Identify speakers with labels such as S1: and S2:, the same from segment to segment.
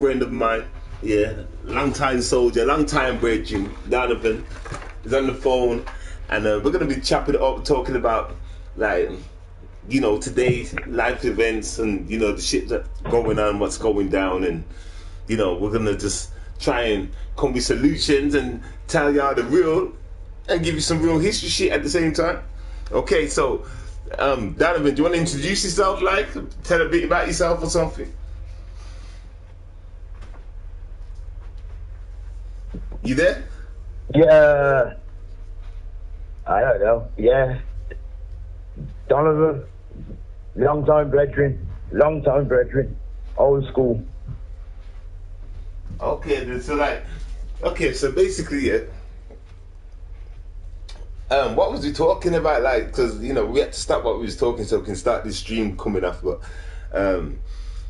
S1: friend of mine, yeah, long time soldier, long time brethren, Donovan, is on the phone, and we're gonna be chopping it up, talking about like, you know, today's life events and, you know, the shit that's going on, what's going down, and, you know, we're gonna just try and come with solutions and tell y'all the real and give you some real history shit at the same time. Okay, so Donovan, do you want to introduce yourself, like tell a bit about yourself or something? You there?
S2: Yeah, I don't know. Yeah, Donovan, long time brethren, old school.
S1: Okay, then, so like, okay, so basically, yeah. What was we talking about? Like, because, you know, we had to stop what we was talking so we can start this stream coming off. But yeah,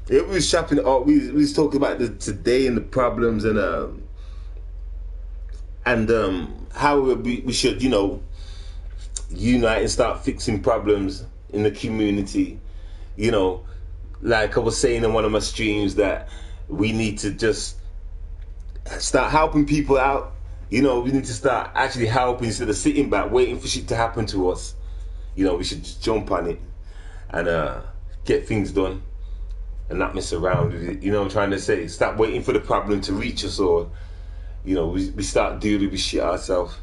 S1: we was chopping it up. We was talking about the today and the problems and how we should, you know, unite and start fixing problems in the community. You know, like I was saying in one of my streams, that we need to just start helping people out. You know, we need to start actually helping instead of sitting back waiting for shit to happen to us. You know, we should just jump on it and get things done and not mess around with it. You know what I'm trying to say? Stop waiting for the problem to reach us, or, you know, we start dealing with shit ourselves.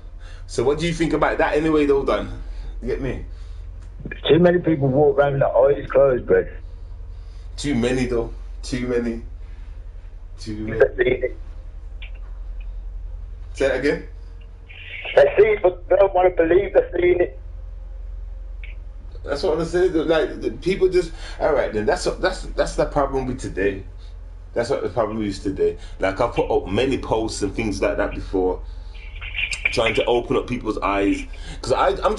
S1: So what do you think about that anyway, though, Don? You get me?
S2: Too many people walk around with their eyes closed, bro.
S1: Too many, though. Too many. Say that again?
S2: They see it, but they don't want to believe they're seeing it.
S1: That's what I said. Like, the people just, all right, then that's the problem with today. That's what the problem is today. Like, I put up many posts and things like that before, trying to open up people's eyes, because I'm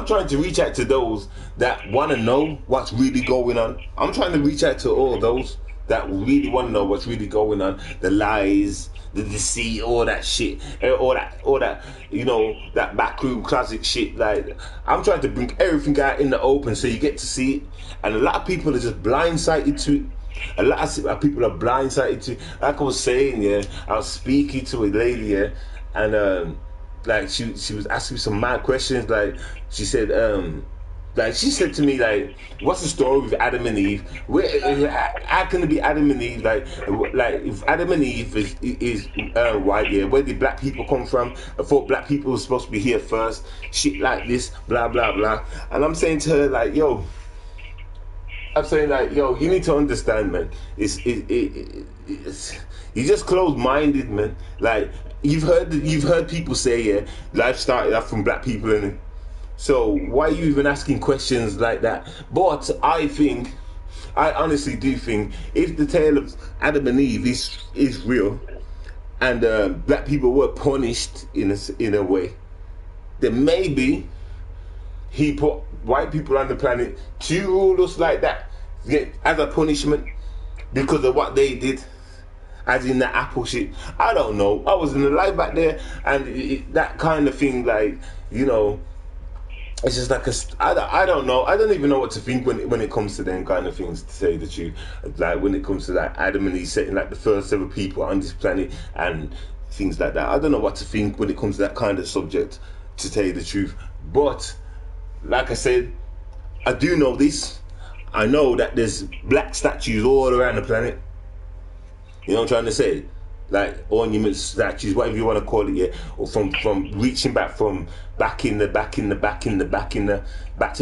S1: trying to reach out to those that want to know what's really going on. I'm trying to reach out to all those that really want to know what's really going on, the lies, the deceit, all that shit, all that, you know, that backroom closet shit. Like, I'm trying to bring everything out in the open so you get to see it, and a lot of people are just blindsided to it. A lot of people are blindsided to it. Like I was saying, yeah, I was speaking to a lady, yeah, and like she was asking me some mad questions. Like she said to me, like, what's the story with Adam and Eve? How can it be Adam and Eve? Like if Adam and Eve is white, yeah, where did black people come from? I thought black people were supposed to be here first. Shit like this, blah blah blah. And I'm saying to her, like, yo, you need to understand, man. It's you're just closed-minded, man. Like, you've heard people say, yeah, life started off from black people, and so why are you even asking questions like that? But I honestly do think, if the tale of Adam and Eve is real, and black people were punished in a way, then maybe he put white people on the planet to rule us like that, as a punishment because of what they did, as in the apple shit. I don't know. I was in the life back there, and that kind of thing, like, you know, it's just like I don't know. I don't even know what to think when it comes to them kind of things, to say the truth. Like, when it comes to like Adam and Eve setting like the first ever people on this planet and things like that. I don't know what to think when it comes to that kind of subject, to tell you the truth. But like I said, I do know this. I know that there's black statues all around the planet. You know what I'm trying to say? Like ornament statues, whatever you want to call it, yeah. Or from reaching back back to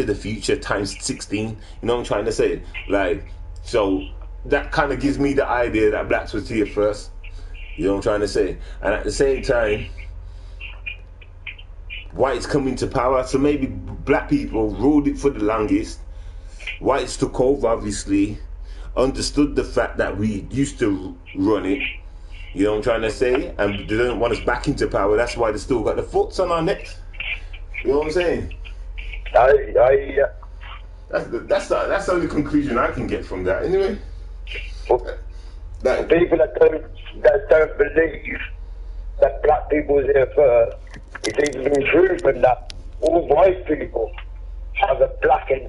S1: the future times 16. You know what I'm trying to say? Like, so that kind of gives me the idea that blacks was here first. You know what I'm trying to say? And at the same time, whites come into power, so maybe black people ruled it for the longest. Whites took over, obviously, understood the fact that we used to run it. You know what I'm trying to say? And they don't want us back into power. That's why they still got the foots on our necks. You know what I'm saying? That's the only conclusion I can get from that. Anyway,
S2: people that don't believe that black people was here first, it's even been proven that all white people have a black in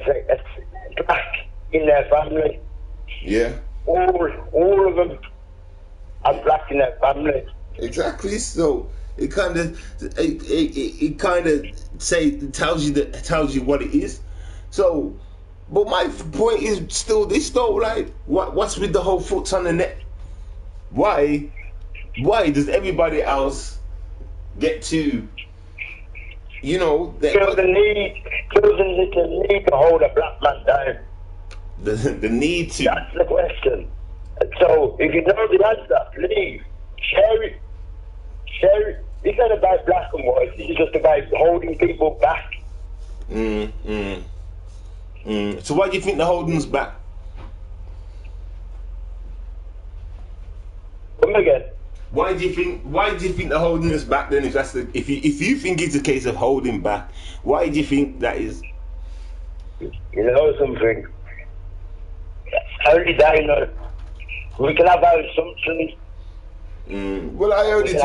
S2: their family.
S1: Yeah.
S2: All of them. are black in their family.
S1: Exactly. So it kind of it kind of tells you what it is. So, but my point is still this though. Like, what's with the whole foot on the neck? Why does everybody else get to, you know,
S2: Feels the need to hold a black man down.
S1: the need to.
S2: That's the question. And so if you know the answer, please share it. Share it. It's not about black and white. It's just about holding people back.
S1: So why do you think they're holding us back?
S2: Come again.
S1: Why do you think they're holding us back then? If you think it's a case of holding back, why do you think that is?
S2: You know something? Only they know. We can have our assumptions.
S1: Well, I already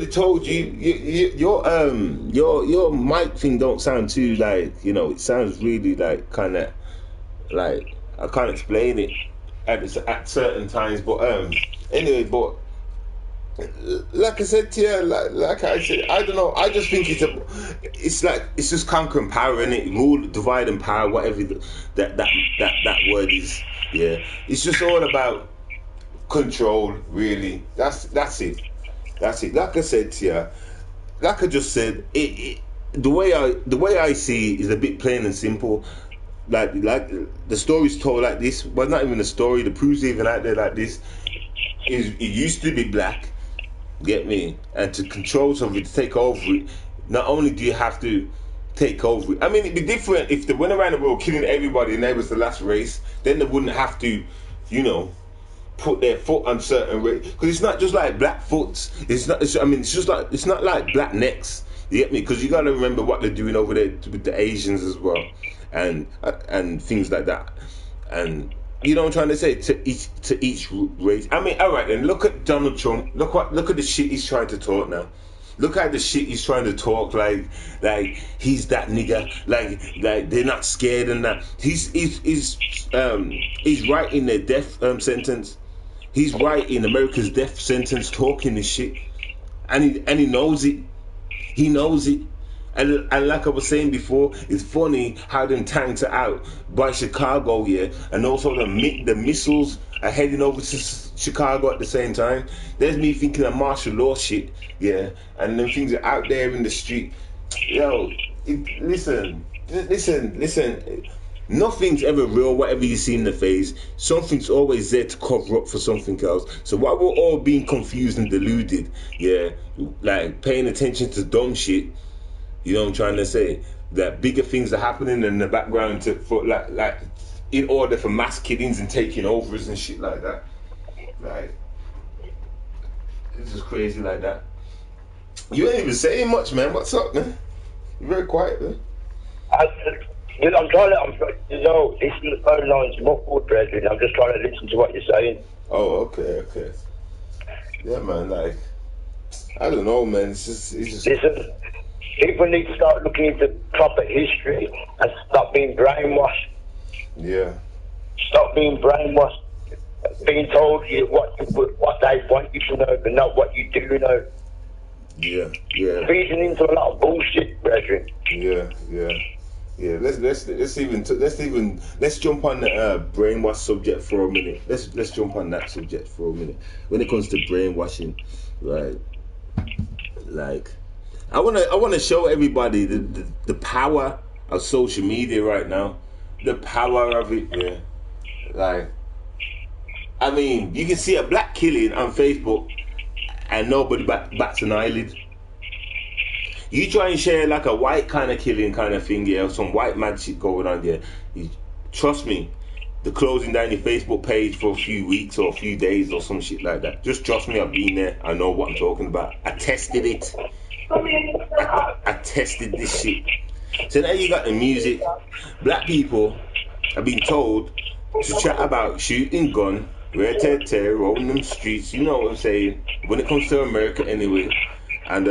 S1: told you. Your mic thing don't sound too like, you know. It sounds really like kind of like I can't explain it at certain times. But anyway, but like I said to you, like I said, I don't know. I just think it's just conquering power, and it rule, divide and power, whatever that word is. Yeah, it's just all about control, really. That's it. Like I said to you, like I just said, the way I see it is a bit plain and simple. Like the story's told like this, but not even a story. The proof's even out there like this. It used to be black, get me, and to control something, to take over it. Not only do you have to take over it. I mean, it'd be different if they went around the world killing everybody and they was the last race. Then they wouldn't have to, you know, put their foot on certain race, because it's not just like black foots. It's not like black necks. You get me? Because you got to remember what they're doing over there with the Asians as well, and things like that. And you know what I'm trying to say, to each race. I mean, all right then. Look at Donald Trump. Look at the shit he's trying to talk now. Look at the shit he's trying to talk like he's that nigga, like they're not scared and that. He's writing their death sentence. He's writing America's death sentence, talking this shit, and he knows it. He knows it. And like I was saying before, it's funny how them tanks are out by Chicago, yeah, and also the missiles are heading over to Chicago at the same time. There's me thinking of martial law shit, yeah, and them things are out there in the street. Yo, listen. Nothing's ever real, whatever you see in the face. Something's always there to cover up for something else. So while we're all being confused and deluded, yeah, like paying attention to dumb shit, you know what I'm trying to say? That bigger things are happening in the background for in order for mass killings and taking overs and shit like that. Like, it's just crazy like that. You ain't even saying much, man. What's up, man? You're very quiet, man.
S2: I'm trying to, listen to the phone lines muffled, brethren. I'm just trying to listen to what you're saying.
S1: Oh, okay. Yeah, man, like, I don't know, man. It's just...
S2: Listen, people need to start looking into proper history and stop being brainwashed.
S1: Yeah.
S2: Stop being brainwashed. Being told what they want you to know, but not what you do know.
S1: Yeah.
S2: Feeding into a lot of bullshit, brethren.
S1: Yeah. Let's jump on the brainwash subject for a minute. Let's jump on that subject for a minute. When it comes to brainwashing, right? Like, I wanna show everybody the power of social media right now. The power of it, yeah. Like, I mean, you can see a black killing on Facebook and nobody bats an eyelid. You try and share like a white kind of killing kind of thing, yeah, or some white mad shit going on there. Trust me, the closing down your Facebook page for a few weeks or a few days or some shit like that. Just trust me, I've been there. I know what I'm talking about. I tested it. I tested this shit. So now you got the music. Black people have been told to chat about shooting gun, red-tear, rolling them streets. You know what I'm saying? When it comes to America, anyway. And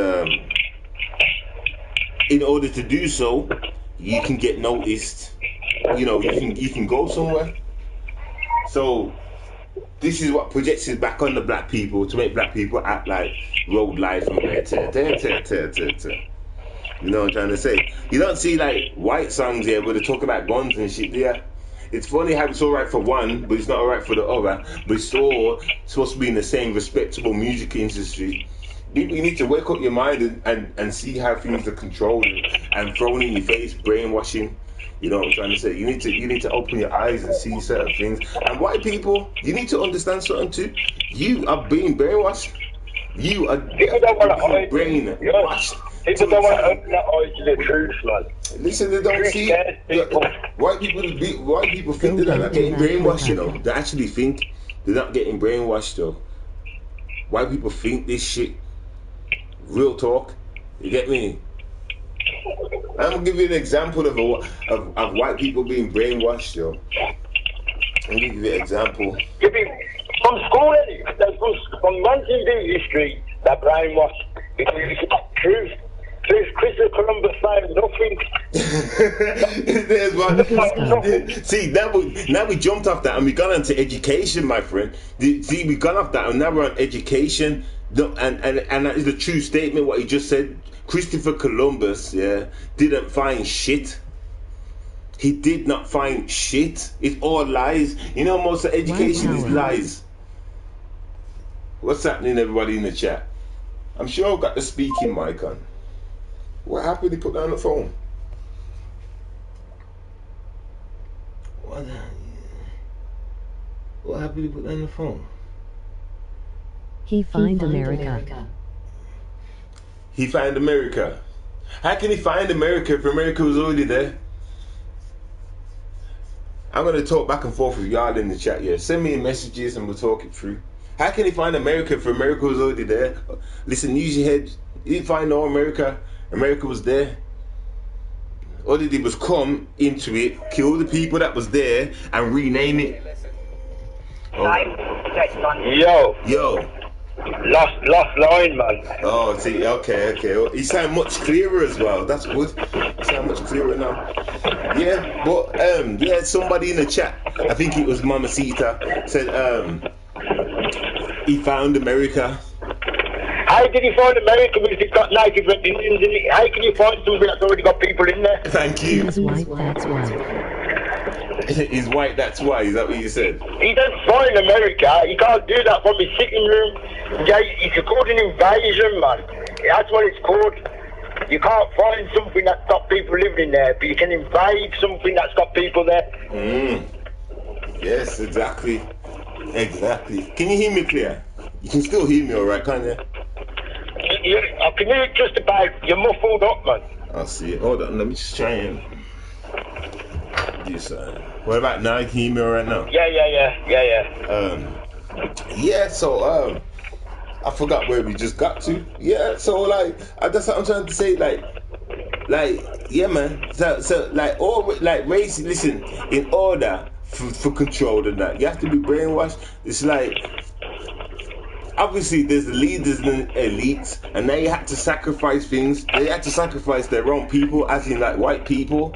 S1: in order to do so, you can get noticed. You know, you can go somewhere. So this is what projects it back on the black people to make black people act like road life and you know what I'm trying to say? You don't see like white songs here where they talk about guns and shit there. It's funny how it's alright for one, but it's not alright for the other. But it's all supposed to be in the same respectable music industry. You need to wake up your mind and see how things are controlled and thrown in your face, brainwashing. You know what I'm trying to say? You need to open your eyes and see certain things. And white people, you need to understand something too. You are being brainwashed. You are being brainwashed.
S2: People don't want to open their eyes to the truth, man.
S1: Listen, they don't see. White people think they're not getting brainwashed, you know. They actually think they're not getting brainwashed, though. White people think this shit. Real talk. You get me? I'm gonna give you an example of white people being brainwashed, yo. I'll give you an example.
S2: From school, from one TV history, that brainwashed. It's not truth. Christopher Columbus found nothing.
S1: See, now we jumped off that and we got into education, my friend. See, we got off that and now we're on education. And that is a true statement, what he just said. Christopher Columbus, yeah, didn't find shit. He did not find shit. It's all lies. You know, most of education is lies. What's happening, everybody in the chat? I'm sure I've got the speaking mic on. What happened? He put down the phone. What happened? He put down the phone.
S3: He find America.
S1: He find America. How can he find America if America was already there? I'm going to talk back and forth with y'all in the chat here. Send me messages and we'll talk it through. How can he find America if America was already there? Listen, use your head. He didn't find no America. America was there. All he did was come into it, kill the people that was there, and rename it.
S2: Yo. Lost line, man.
S1: Oh, see, okay. He sound much clearer as well. That's good. He sound much clearer now. Yeah, but somebody in the chat, I think it was Mamacita, said he found America.
S2: How did he find America if it's got 90 different Indians in it? How can you find something that's already got people in there?
S1: Thank you.
S3: He's white, that's why.
S1: He's white, that's why. Is that what you said?
S2: He doesn't find America. He can't do that from his sitting room. It's called an invasion, man. That's what it's called. You can't find something that's got people living there, but you can invade something that's got people there.
S1: Yes, exactly. Can you hear me clear? You can still hear me all right, can't you?
S2: I can hear it just about. You're muffled up, man.
S1: I'll see it. Hold on, let me just try and do something. What about now? Can you hear me all right now?
S2: Yeah.
S1: So I forgot where we just got to. Yeah, so that's what I'm trying to say. Yeah, man. So race. Listen, in order for control and that, you have to be brainwashed. It's like, obviously there's the leaders and the elites, and they had to sacrifice things. They had to sacrifice their own people, as in like white people.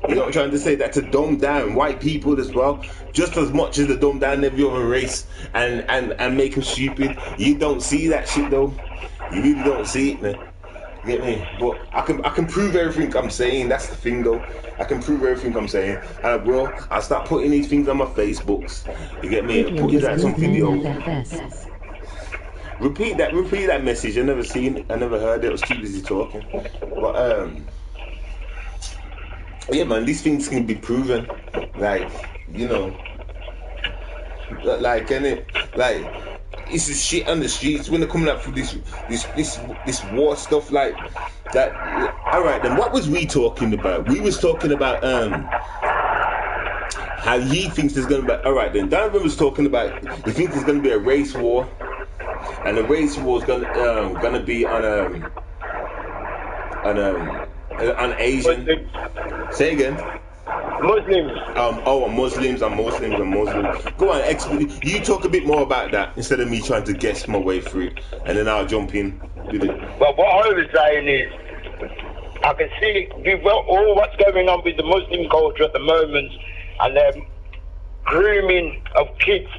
S1: You know what I'm trying to say? That to dumb down white people as well, just as much as to dumb down every other race and make them stupid. You don't see that shit though. You really don't see it, man. You get me? But I can prove everything I'm saying. That's the thing though. I can prove everything I'm saying. And I'll start putting these things on my Facebooks. You get me? Putting that some video. Repeat that message. I never seen it. I never heard it. I was too busy talking. But yeah, man, these things can be proven. Like, you know, like, and it, like, it's the shit on the streets when they're coming up for this war stuff like that. All right, then, what was we talking about? We was talking about how he thinks there's gonna be. All right, then, Donovan was talking about he thinks there's gonna be a race war, and the race war is gonna be on Asian. Say again.
S2: Muslims.
S1: Muslims. Go on, you talk a bit more about that instead of me trying to guess my way through it, and then I'll jump in with it.
S2: Well, what I was saying is, I can see all what's going on with the Muslim culture at the moment, and their grooming of kids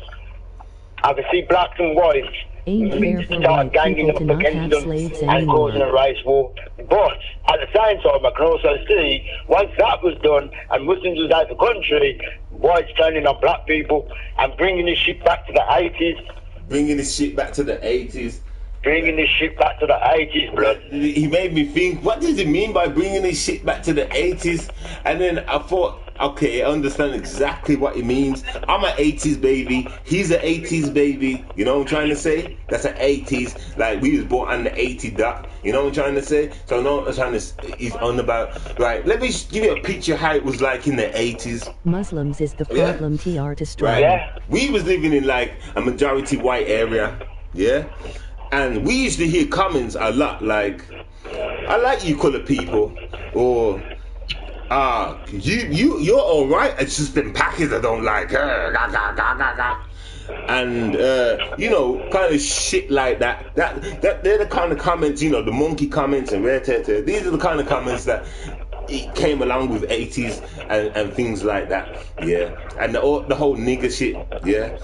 S2: I can see blacks and whites
S3: Ain't fair for
S2: start
S3: white
S2: ganging
S3: people to
S2: up
S3: not
S2: against
S3: have
S2: them
S3: slaves
S2: and
S3: anymore.
S2: causing a race war. But at the same time, I can also see once that was done and Muslims was out of the country, whites turning on black people and bringing this shit back to the 80s.
S1: Bringing this shit back to the 80s.
S2: Bringing this shit back to the 80s, blood.
S1: He made me think, what does he mean by bringing this shit back to the 80s? And then I thought, okay, I understand exactly what he means. I'm an 80s baby. He's an 80s baby. You know what I'm trying to say? That's an 80s. Like, we was born on the 80s, doc. You know what I'm trying to say? So, no, I'm trying to, he's on about, right, let me give you a picture how it was like in the 80s.
S3: Muslims is the problem TR to strike.
S1: Right?
S2: Yeah.
S1: We was living in, like, a majority white area. Yeah? And we used to hear comments a lot like, I like you colored people, or you're alright, it's just them Packers I don't like. And you know, kind of shit like that. That they're the kind of comments, you know, the monkey comments and red tete. These are the kind of comments that it came along with 80s and things like that. Yeah. And the whole nigger shit, yeah.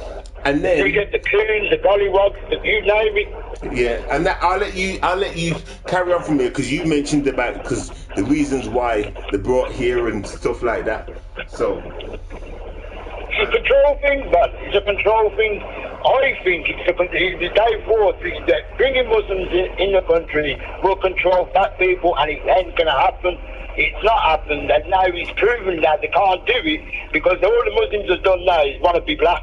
S1: And then
S2: You get the coons, the gollywogs, you name it.
S1: yeah, and that I'll let you carry on from there because you mentioned about because the reasons why they brought here and stuff like that. So
S2: It's a control thing, but it's a control thing. I think it's the day forth is that bringing Muslims in the country will control black people, and it ain't gonna happen. It's not happened, and now it's proven that they can't do it because all the Muslims have done now is want to be black.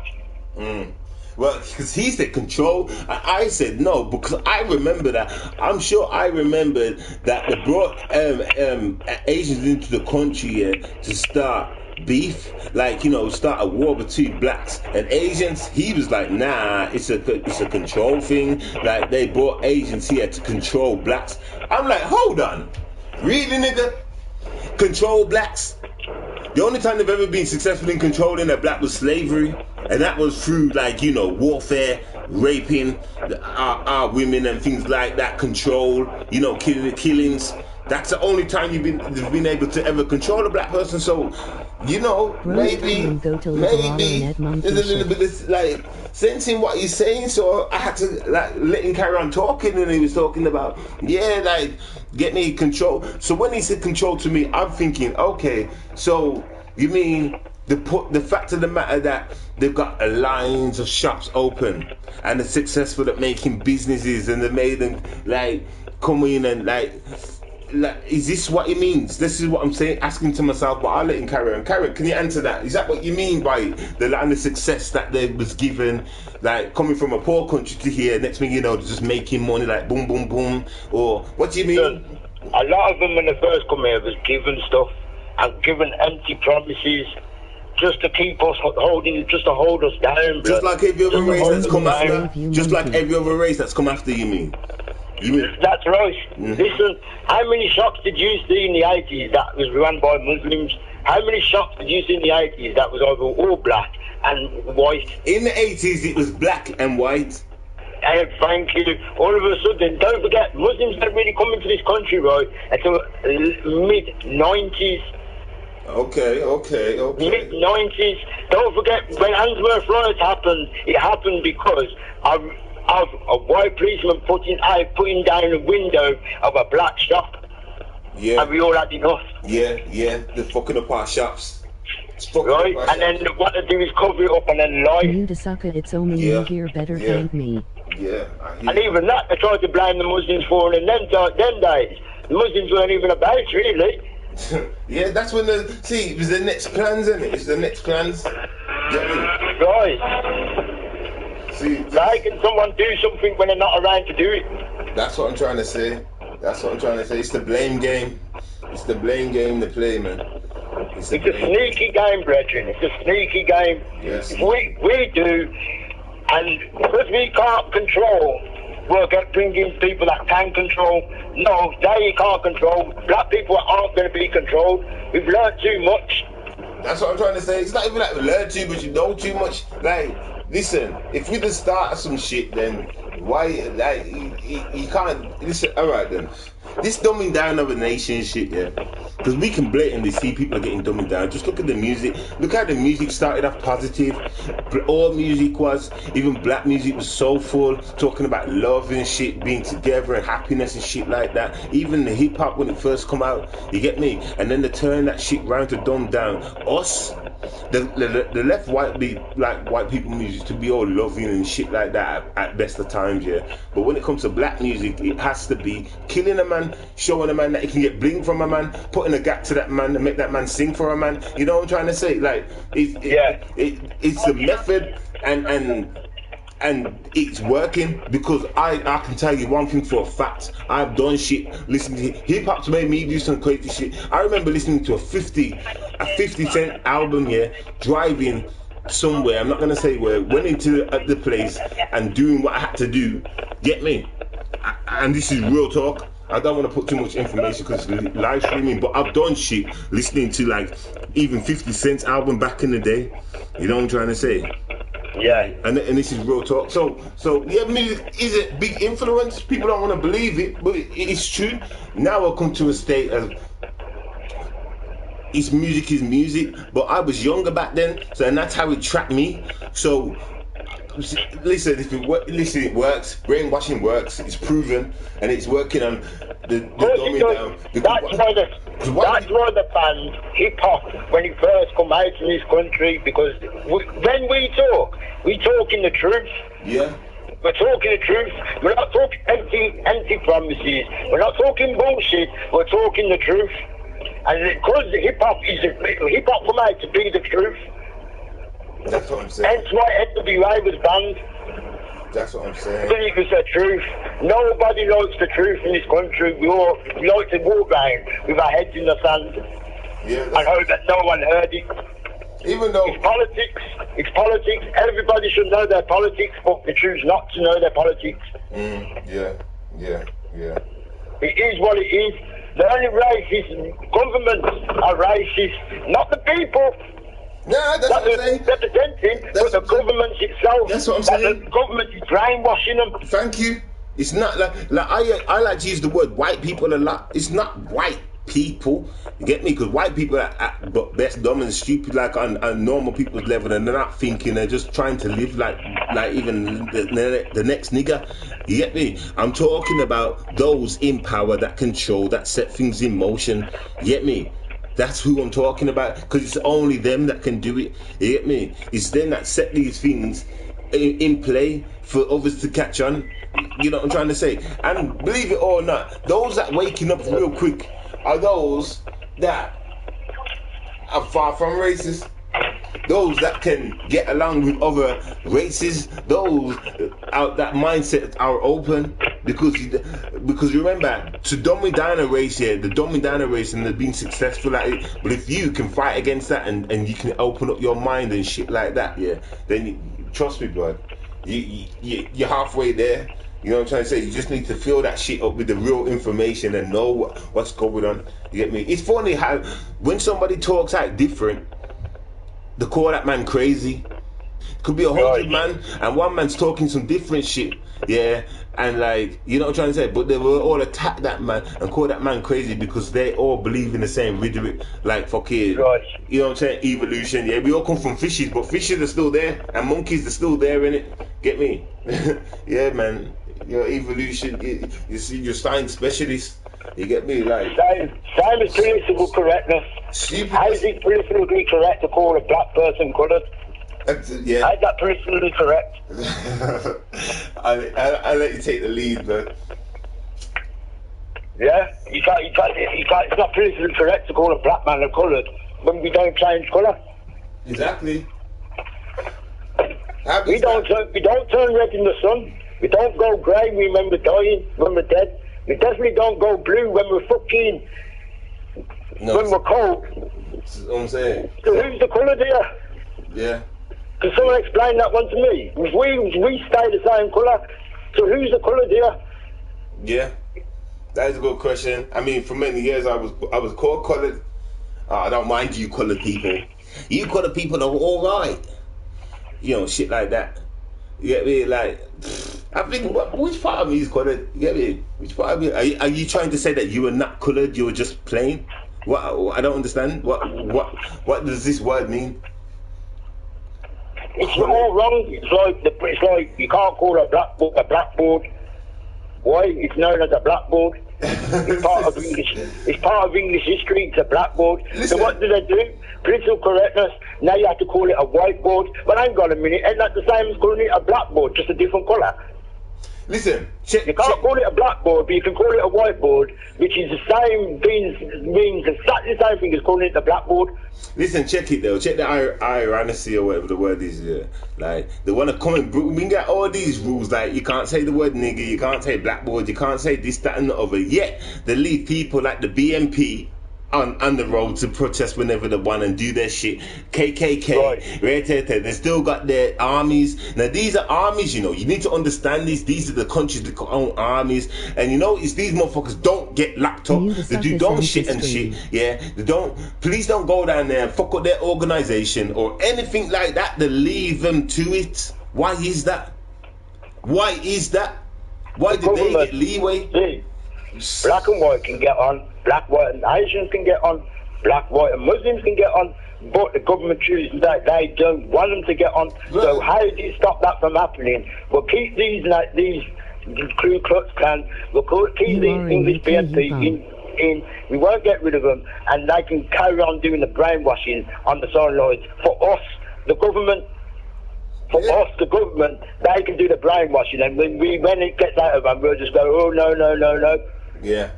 S1: well, because he said control, and I said no because I remember that. I'm sure I remembered that they brought Asians into the country to start beef, like, you know, start a war between blacks and Asians. He was like, nah, it's a control thing. Like, they brought Asians here to control blacks. I'm like, hold on, really, nigga? Control blacks? The only time they've ever been successful in controlling a black was slavery, and that was through, like, you know, warfare, raping our women and things like that. Control, you know, killings. That's the only time you've been able to ever control a black person. So, you know, maybe there's a little bit of like sense in what he's saying. So I had to like let him carry on talking, and he was talking about like get me control. So when he said control to me, I'm thinking, okay, so you mean the fact of the matter that they've got lines of shops open and they're successful at making businesses, and they made them like come in and like, is this what it means? This is what I'm saying, asking to myself, but I'll let him carry on. Carry on, can you answer that? Is that what you mean by the line of success that they was given, like coming from a poor country to here, next thing you know, just making money like boom, boom, boom? Or what do you mean?
S2: A lot of them when they first come here was given stuff and given empty promises just to keep us holding, just to hold us down.
S1: Just like every other race that's come after? Just like every other race that's come after, you mean?
S2: That's right. Listen, how many shops did you see in the 80s that was run by Muslims? How many shops did you see in the 80s that was either all black and white?
S1: In the 80s, it was black and white.
S2: And thank you. All of a sudden, don't forget, Muslims don't really come into this country, right, until mid-90s.
S1: Okay.
S2: Mid-90s. Don't forget, when Handsworth riots happened, it happened because of a white policeman putting down the window of a black shop.
S1: Yeah.
S2: And we all had enough.
S1: Yeah. They're fucking up our shops.
S2: Right? And then what they do is cover it up and then lie.
S3: You the sucker, it's only you here, better thank me.
S1: Yeah.
S2: And even that, they tried to blame the Muslims for it in them days. The Muslims weren't even about, really.
S1: Yeah, that's when it was the next plans, isn't it? It's the next plans. Yeah.
S2: Right.
S1: See,
S2: How can someone do something when they're not around to do it?
S1: that's what I'm trying to say. It's the blame game. It's the blame game they play, man. It's a
S2: sneaky game, brethren. It's a sneaky game.
S1: Yes.
S2: We do, and because we can't control, we'll bring in people that can control. No, they can't control. Black people aren't going to be controlled. We've learned too much.
S1: That's what I'm trying to say. It's not even like we learn too much, you know too much. Like, listen, if we just start some shit, then Why, like, you can't, listen, alright then. This dumbing down of a nation shit, yeah. Because we can blatantly see people are getting dumbing down. Just look at the music. Look how the music started off positive. All music was, even black music was soulful, talking about love and shit, being together and happiness and shit like that. Even the hip hop when it first come out, you get me? And then they turn that shit round to dumb down us. The left white people music to be all loving and shit like that at best of times, yeah. But when it comes to black music, it has to be killing a man, showing a man that he can get bling from a man, putting a gap to that man and make that man sing for a man. You know what I'm trying to say? Like, it's a method and it's working, because I can tell you one thing for a fact. I've done shit listening to hip hop's made me do some crazy shit. I remember listening to a 50 Cent album, yeah, driving somewhere, I'm not gonna say where, went into the place and doing what I had to do, get me? And this is real talk. I don't want to put too much information because it's live streaming, but I've done shit listening to like even 50 Cent's album back in the day. You know what I'm trying to say?
S2: Yeah.
S1: And this is real talk. So yeah, music is a big influence. People don't want to believe it, but it's true. Now I've come to a state of music is music, but I was younger back then, so and that's how it trapped me. So listen, it works. Brainwashing works. It's proven, and it's working on the dumbing down.
S2: That's why the band hip hop, when it first come out in this country, because when we talk in the truth.
S1: Yeah.
S2: We're talking the truth. We're not talking empty promises. We're not talking bullshit. We're talking the truth. And because the hip hop come out to be the truth.
S1: That's what I'm saying.
S2: Hence why NWA was banned.
S1: That's what I'm saying.
S2: Because it was the truth. Nobody likes the truth in this country. We like to walk around with our heads in the sand.
S1: Yeah.
S2: And hope that no one heard it.
S1: Even though
S2: it's politics. Everybody should know their politics, but they choose not to know their politics.
S1: Yeah.
S2: It is what it is. The only racist governments are racist, not the people.
S1: Yeah, that's what I'm saying.
S2: Representing, but the government itself.
S1: That's what I'm saying.
S2: The government is brainwashing them.
S1: Thank you. It's not like I like to use the word white people a lot. It's not white people. You get me? Because white people are at best dumb and stupid, like on normal people's level, and they're not thinking. They're just trying to live like even the next nigger. You get me? I'm talking about those in power that control, that set things in motion. You get me? That's who I'm talking about, because it's only them that can do it. You get me? It's them that set these things in play for others to catch on. You know what I'm trying to say? And believe it or not, those that waking up real quick are those that are far from racist. Those that can get along with other races, those out that mindset are open, because remember, to dumbing down a race, the dumbing down a race, and they've been successful at it. But if you can fight against that and you can open up your mind and shit like that, then trust me, blood, you're halfway there. You know what I'm trying to say? You just need to fill that shit up with the real information and know what's going on. You get me? It's funny how when somebody talks out different, they call that man crazy. Could be 100 man, and one man's talking some different shit, yeah, and like, you know what I'm trying to say, but they will all attack that man and call that man crazy because they all believe in the same rhetoric, like fucking, you know what I'm saying, evolution, yeah, we all come from fishes, but fishes are still there, and monkeys are still there, innit, get me? Yeah, man, your evolution, you see, you're science specialist, you get me, like...
S2: Same as political correctness. How is it politically correct to call a black person coloured?
S1: Yeah.
S2: How's that politically correct?
S1: I'll let you take the lead, but...
S2: Yeah? You can't, it's not politically correct to call a black man coloured when we don't change colour.
S1: Exactly.
S2: We don't turn red in the sun. We don't go grey when we're dying, when we're dead. We definitely don't go blue when we're fucking... when we're cold.
S1: That's what I'm saying.
S2: So who's the colour there?
S1: Yeah.
S2: Can someone explain that one to me? We stay the same colour. So who's the colour there?
S1: Yeah. That is a good question. I mean, for many years I was called coloured. I don't mind you coloured people. You coloured people are all right. You know, shit like that. You get me? Like... I think which part of me is colored? You get me? Which part of me? Are you trying to say that you were not colored? You were just plain? What? I don't understand. What does this word mean?
S2: It's all wrong. It's like you can't call a blackboard. Why? It's known as a blackboard. It's part of English. It's part of English history. It's a blackboard.
S1: Listen.
S2: So what do they do? Political correctness. Now you have to call it a whiteboard. But hang on a minute. Ain't that the same as calling it a blackboard, just a different colour?
S1: Listen,
S2: you can't call it a blackboard, but you can call it a whiteboard, which is the same means exactly the same thing as calling it a blackboard.
S1: Listen, check it though. Check the ironicity or whatever the word is. Yeah. Like they want to come and we get all these rules. Like you can't say the word nigger, you can't say blackboard, you can't say this, that, and the other. Yet they leave people like the BNP on the road to protest whenever they want and do their shit. KKK, right. They still got their armies. Now these are armies, you know. You need to understand this. These are the countries that own armies, and you know it's these motherfuckers don't get locked up. They do dumb shit and shit. Yeah, they don't. Please don't go down there and fuck up their organization or anything like that. They leave them to it. Why is that? Why is that? Why did they get leeway?
S2: Black and white can get on. Black, white, and Asians can get on. Black, white, and Muslims can get on. But the government chooses that they don't want them to get on. Right. So how do you stop that from happening? We'll keep these Ku Klux Klan. We'll keep these English BNP in. We won't get rid of them, and they can carry on doing the brainwashing on the sidelines. For us, the government. The government, they can do the brainwashing, and when it gets out of them, we'll just go, oh no.
S1: Yeah.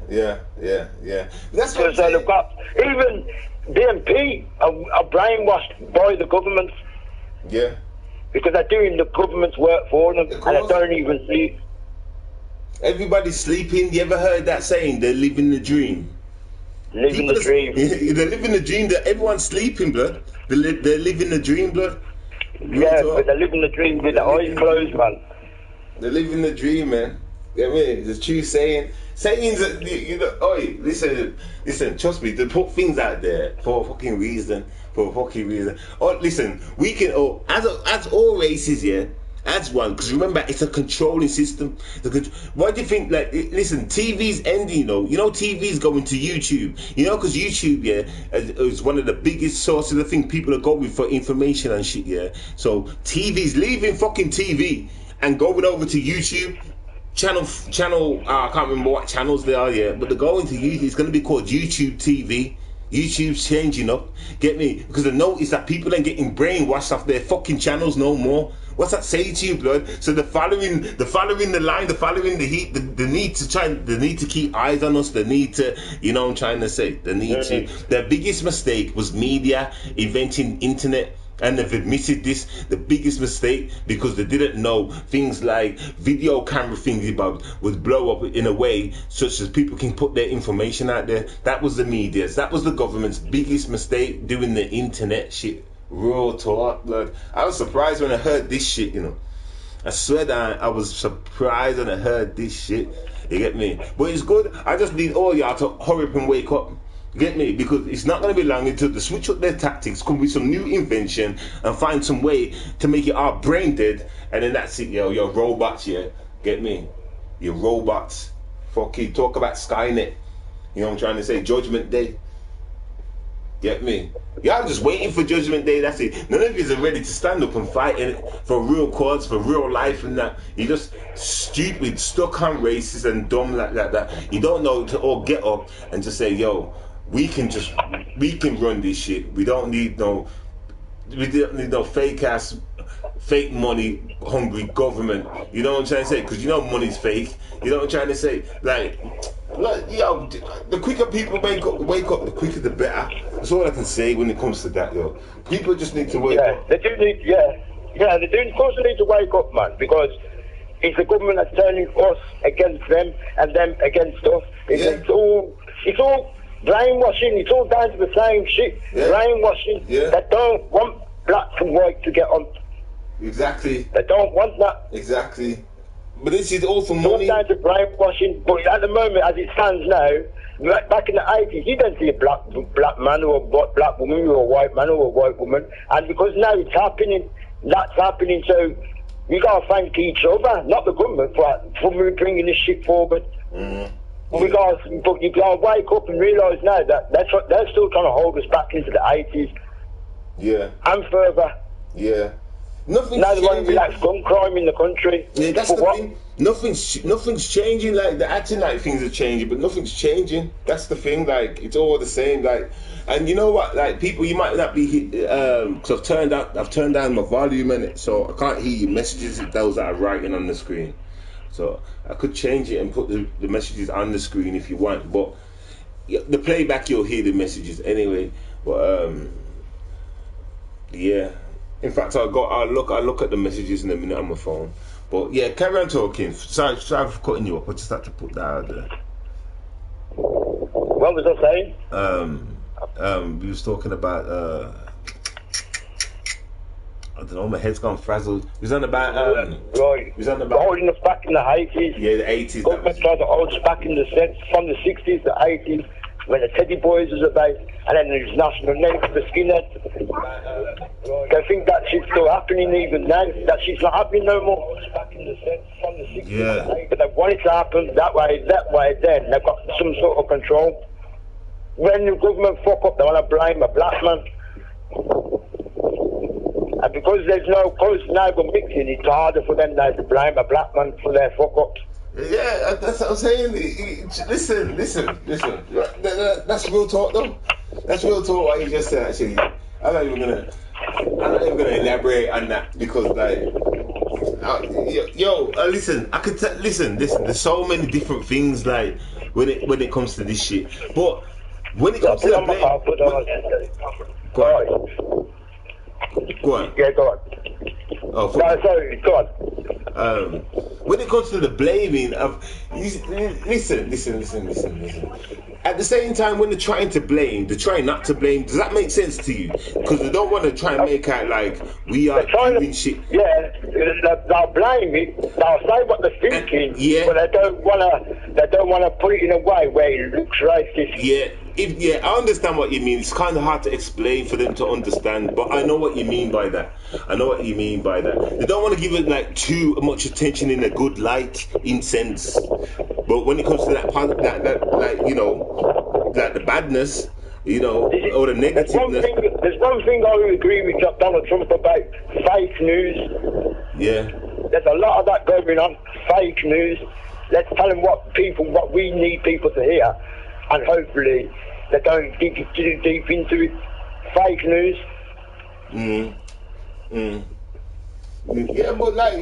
S1: That's what
S2: so they've got, even BNP are brainwashed by the government.
S1: Yeah.
S2: Because they're doing the government's work for them, and they don't even see.
S1: Everybody's sleeping. You ever heard that saying? They're living the dream.
S2: Living the dream.
S1: They're living the dream. That everyone's sleeping, blood. They're living the dream, blood.
S2: Yeah, but they're living the dream with their eyes closed, man.
S1: They're living the dream, man. You know what I mean? It's a true saying. Sayings that, you know, oi, listen, trust me, they put things out there for a fucking reason. Oh, listen, we can, as all races, yeah, as one, because remember, it's a controlling system. Why do you think, like, listen, TV's ending, you know TV's going to YouTube, you know, because YouTube, yeah, is one of the biggest sources of things people are going for information and shit, yeah. So TV's leaving fucking TV and going over to YouTube. Channel, I can't remember what channels they are, yeah, but they're going to YouTube. It's going to be called YouTube TV. YouTube's changing up, get me? Because they notice that people ain't getting brainwashed off their fucking channels no more. What's that say to you, blood? So they're following the line, they're following the heat. They need to keep eyes on us. They need to, you know what I'm trying to say? They need to. Their biggest mistake was media inventing internet. And they've admitted this, the biggest mistake, because they didn't know things like video camera things would blow up in a way such as people can put their information out there. That was the media's, that was the government's biggest mistake, doing the internet shit. Real talk, blood. I was surprised when I heard this shit, you know. I swear that I was surprised when I heard this shit. You get me? But it's good. I just need all y'all to hurry up and wake up. Get me? Because it's not going to be long until they switch up their tactics, come with some new invention and find some way to make it all brain dead, and then that's it, yo. Your robots, yeah. Get me? Your robots. Fucking talk about Skynet. You know what I'm trying to say? Judgment Day. Get me? Y'all just waiting for Judgment Day, that's it. None of you are ready to stand up and fight in it for real cause, for real life and that. You're just stupid, stuck on racist and dumb like that. You don't know to all get up and just say, yo, we can run this shit. We don't need no fake ass, fake money hungry government. You know what I'm trying to say? Because you know money's fake. You know what I'm trying to say? Like, yo, the quicker people wake up, the quicker the better. That's all I can say when it comes to that, yo. People just need to wake up.
S2: They do need, they do. Of course, they need to wake up, man, because it's the government that's turning us against them and them against us. It's all brainwashing. It's all down to the same shit. Yeah. Brainwashing. Yeah. They don't want black and white to get on.
S1: Exactly.
S2: They don't want that.
S1: Exactly. But this is all for money.
S2: It's all down to brainwashing. But at the moment, as it stands now, back in the 80s, you don't see a black man or a black woman or a white man or a white woman. And because now it's happening, that's happening. So We gotta thank each other, not the government, for bringing this shit forward. But you gotta wake up and realise now that they're still trying to hold us back into the 80s.
S1: Yeah.
S2: And further.
S1: Yeah. Nothing's
S2: now they want to
S1: changing.
S2: relax gun crime in the country.
S1: Yeah, that's the thing. Nothing's changing. Like, they're acting like things are changing, but nothing's changing. That's the thing. Like, it's all the same. Like, and you know what? Like, people, you might not be because I've turned down my volume in it, so I can't hear your messages. Those that are writing on the screen. So I could change it and put the messages on the screen if you want. But the playback, you'll hear the messages anyway. But yeah. In fact, I'll look at the messages in a minute on my phone. But yeah, carry on talking. Sorry for cutting you up. I just had to put that out there.
S2: What was I saying?
S1: We was talking about I don't know. My head's gone frazzled. We was on about
S2: right.
S1: We was on about
S2: holding us back in the 80s.
S1: Yeah, the 80s.
S2: Government tried to hold us back in from the 60s to 80s when the Teddy Boys was about, and then there's national name for the skinheads. They think that shit's still happening even now. That shit's not happening no more.
S1: Yeah.
S2: But they want it to happen that way, then they've got some sort of control. When the government fuck up, they want to blame a black man. And because there's no post-naval mixing, it's harder for them now to blame a black man for their fuck-ups.
S1: Yeah, that's what I'm saying. Listen. That's real talk, though. That's real talk. What you just said, actually. I'm not even gonna elaborate on that because, like, listen. I could listen. There's so many different things, like, when it comes to this shit. But when it comes to go on.
S2: Yeah, go on.
S1: Oh,
S2: sorry, go on.
S1: When it comes to the blaming of, listen. At the same time, when they're trying to blame, they're trying not to blame. Does that make sense to you? Because they don't want to try and make out like we are doing shit.
S2: Yeah, they'll blame it. They'll say what they're thinking, but they don't want to put it in a way where it looks racist.
S1: Yeah, I understand what you mean. It's kind of hard to explain for them to understand, but I know what you mean by that. They don't want to give it like too much attention in a good light, in sense. But when it comes to that like, you know, like the badness, you know, or the negativeness.
S2: There's one thing I would agree with Donald Trump about: fake news.
S1: Yeah.
S2: There's a lot of that going on. Fake news. Let's tell them what we need people to hear. And hopefully they don't dig too deep into it. Fake news.
S1: Yeah, but like,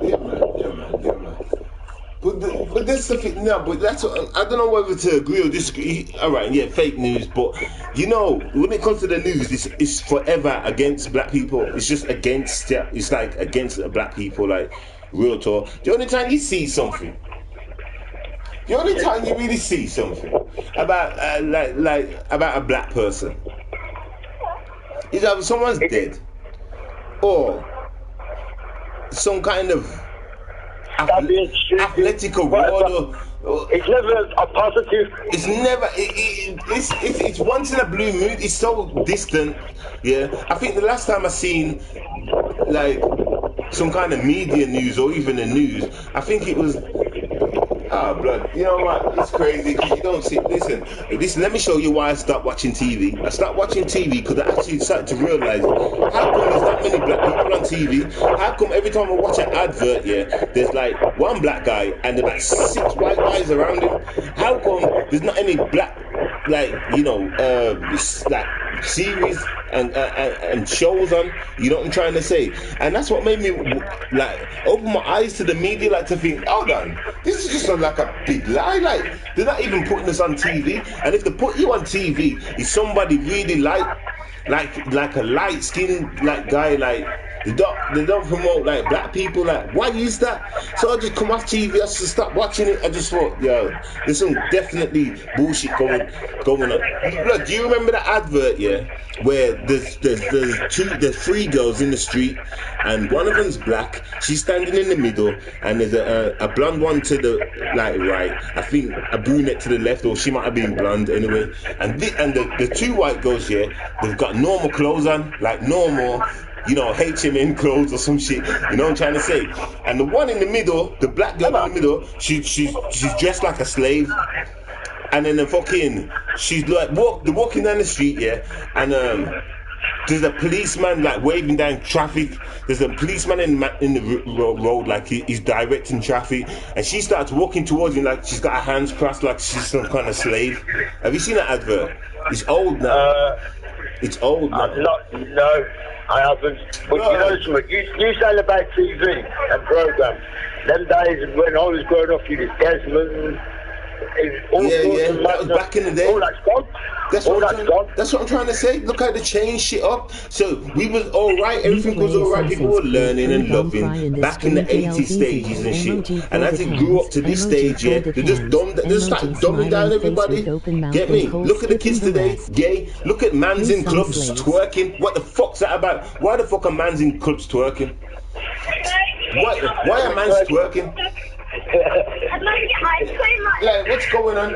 S1: yeah, man. But that's the thing. No, but that's what, I don't know whether to agree or disagree. All right, yeah, fake news. But you know, when it comes to the news, it's forever against black people. It's just against. Yeah, it's like against black people. Like, real talk. The only time you see something. The only time you really see something about about a black person is either someone's dead or some kind of athletic award.
S2: It's never a positive.
S1: It's never. It's once in a blue moon. It's so distant. Yeah, I think the last time I seen like some kind of media news or even the news, I think it was. Blood. You know what? It's crazy because you don't see. Listen. Let me show you why I stopped watching TV. I stopped watching TV because I actually started to realize how come there's that many black people on TV? How come every time I watch an advert, there's like one black guy and there's like 6 white guys around him? How come there's not any black, like, you know, like series and shows on? You know what I'm trying to say? And that's what made me like open my eyes to the media, like to think, hold on, this is just like a big lie. Like, they're not even putting us on TV. And if they put you on TV, is somebody really like a light skinned like guy, like they don't promote like black people. Like, why is that? So I just come off TV. I just stopped watching it. I just thought, yo, there's some definitely bullshit going on. Look, do you remember that advert? Where there's 3 girls in the street, and one of them's black. She's standing in the middle, and there's a blonde one to the right. I think a brunette to the left, or she might have been blonde anyway. And the 2 white girls they've got normal clothes on, like normal. you know, H&M clothes or some shit. You know what I'm trying to say? And the one in the middle, the black girl in the middle, she's dressed like a slave. And then she's like walking down the street, yeah, and there's a policeman like waving down traffic. There's a policeman in the road, like he's directing traffic, and she starts walking towards him like she's got her hands crossed like she's some kind of slave. Have you seen that advert? It's old now. It's old now.
S2: No, I haven't. But you know something, you saying about TV and programs. Them days when I was growing up, you was Desmond.
S1: That was back in the day.
S2: All that's gone.
S1: That's what I'm trying to say. Look how they changed shit up. So we was alright, everything was alright. People were learning and loving back in the 80s stages and shit. And as it grew up to this stage, yeah, they just started dumbing down everybody. Get me? Look at the kids today, gay. Look at mans in clubs twerking. What the fuck's that about? Why the fuck are mans in clubs twerking? Why are mans twerking? Like, what's going on?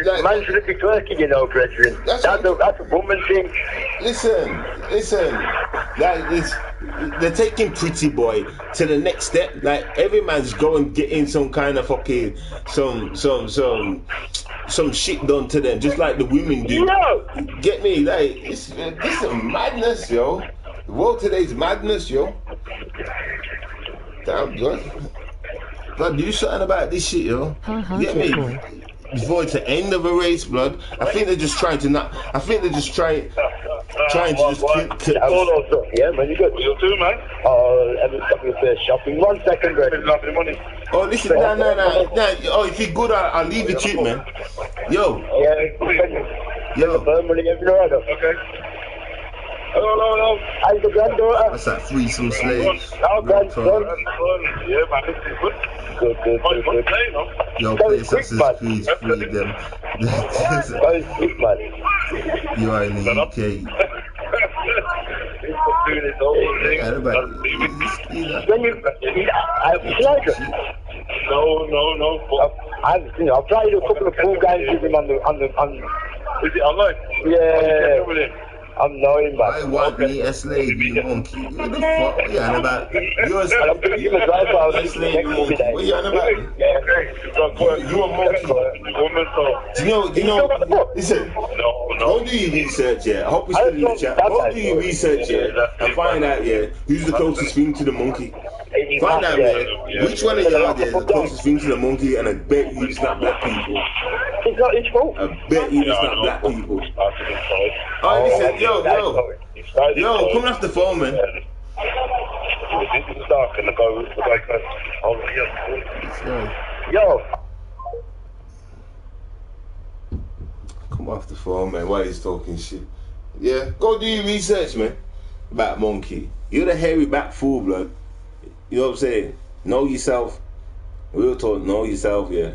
S2: Like, man shouldn't be twerking, you know, brethren. That's a woman thing.
S1: Listen. Like, they're taking Pretty Boy to the next step. Like, every man's going getting some kind of fucking some shit done to them, just like the women do.
S2: No.
S1: Get me? Like, this is madness, yo. The world today's madness, yo. Damn, blood. Blood, do something about this shit, yo. Get me? Before it's the end of a race, blood. I think they're just trying to not. I think they're just trying to just kill.
S2: Yeah, man, you got you too, man. Every couple of days shopping. 1 second, bro.
S1: Oh, listen, no. Oh, if you're good, I'll leave it to you, man. Yo.
S2: Yo. Okay. Hello. I'm the granddaughter.
S1: What's that? Free some slaves.
S2: Oh, grandson. Yeah, man, this is good. Good.
S1: Yo, play Assassin's Creed, free them. You are in the UK.
S2: When you like it? No. I've tried a couple of pool games with him on. Is it online? Yeah. I'm knowing, man.
S1: I want me a slave, you monkey. What the fuck? What you on about? You're a slave.
S2: I'm going to give a drive out.
S1: What you on about? You a monkey. Do you know? Listen. No. Go do your research, yeah. I hope we still in the chat. Go do your research, yeah, and find out, yeah, who's the closest thing to the monkey. Find out, man, which one of y'all is the closest thing to the monkey, and I bet you it's not black people.
S2: It's not his fault.
S1: I bet you it's not black people. Oh, listen, yo, come off the phone, man.
S2: Yo.
S1: Come off the phone, man. Why he's talking shit? Yeah, go do your research, man. About monkey. You're the hairy back fool, blood. You know what I'm saying? Know yourself. Real talk, know yourself, yeah.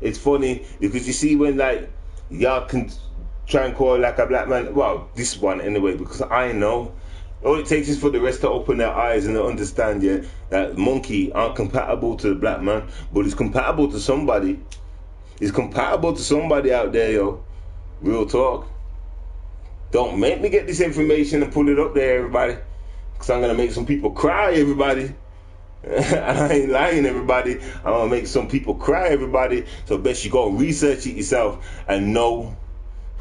S1: It's funny because you see when like y'all can try and call like a black man. Well, this one anyway, because I know all it takes is for the rest to open their eyes and to understand, yeah, that monkey aren't compatible to the black man, but it's compatible to somebody. It's compatible to somebody out there, yo. Real talk. Don't make me get this information and put it up there, everybody, because I'm gonna make some people cry, everybody. I ain't lying, everybody. I'm gonna make some people cry, everybody. So best you go and research it yourself and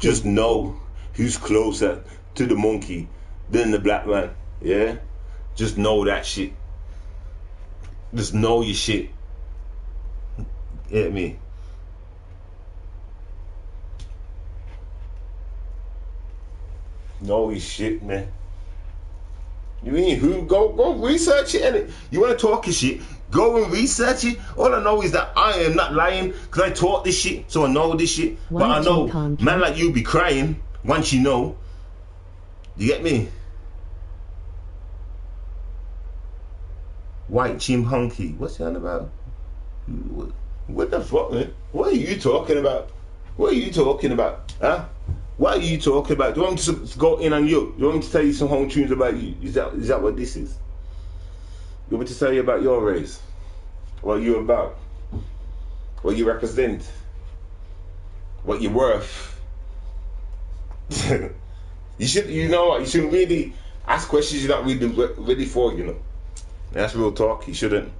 S1: just know who's closer to the monkey than the black man. Yeah, just know that shit. Just know your shit. Get me? Know your shit, man. You mean who? Go research it, and you want to talk your shit, go and research it. All I know is that I am not lying because I taught this shit, so I know this shit. But I know man like you be crying once you know. You get me? White chimpanzee. What's that about? What the fuck, man? What are you talking about? What are you talking about? Huh? What are you talking about? Do you want me to go in on you? Do you want me to tell you some home tunes about you? Is that what this is? You want me to tell you about your race? What you're about? What you represent? What you're worth? You know what? You should really Ask questions you're not ready for, you know. That's real talk. You shouldn't.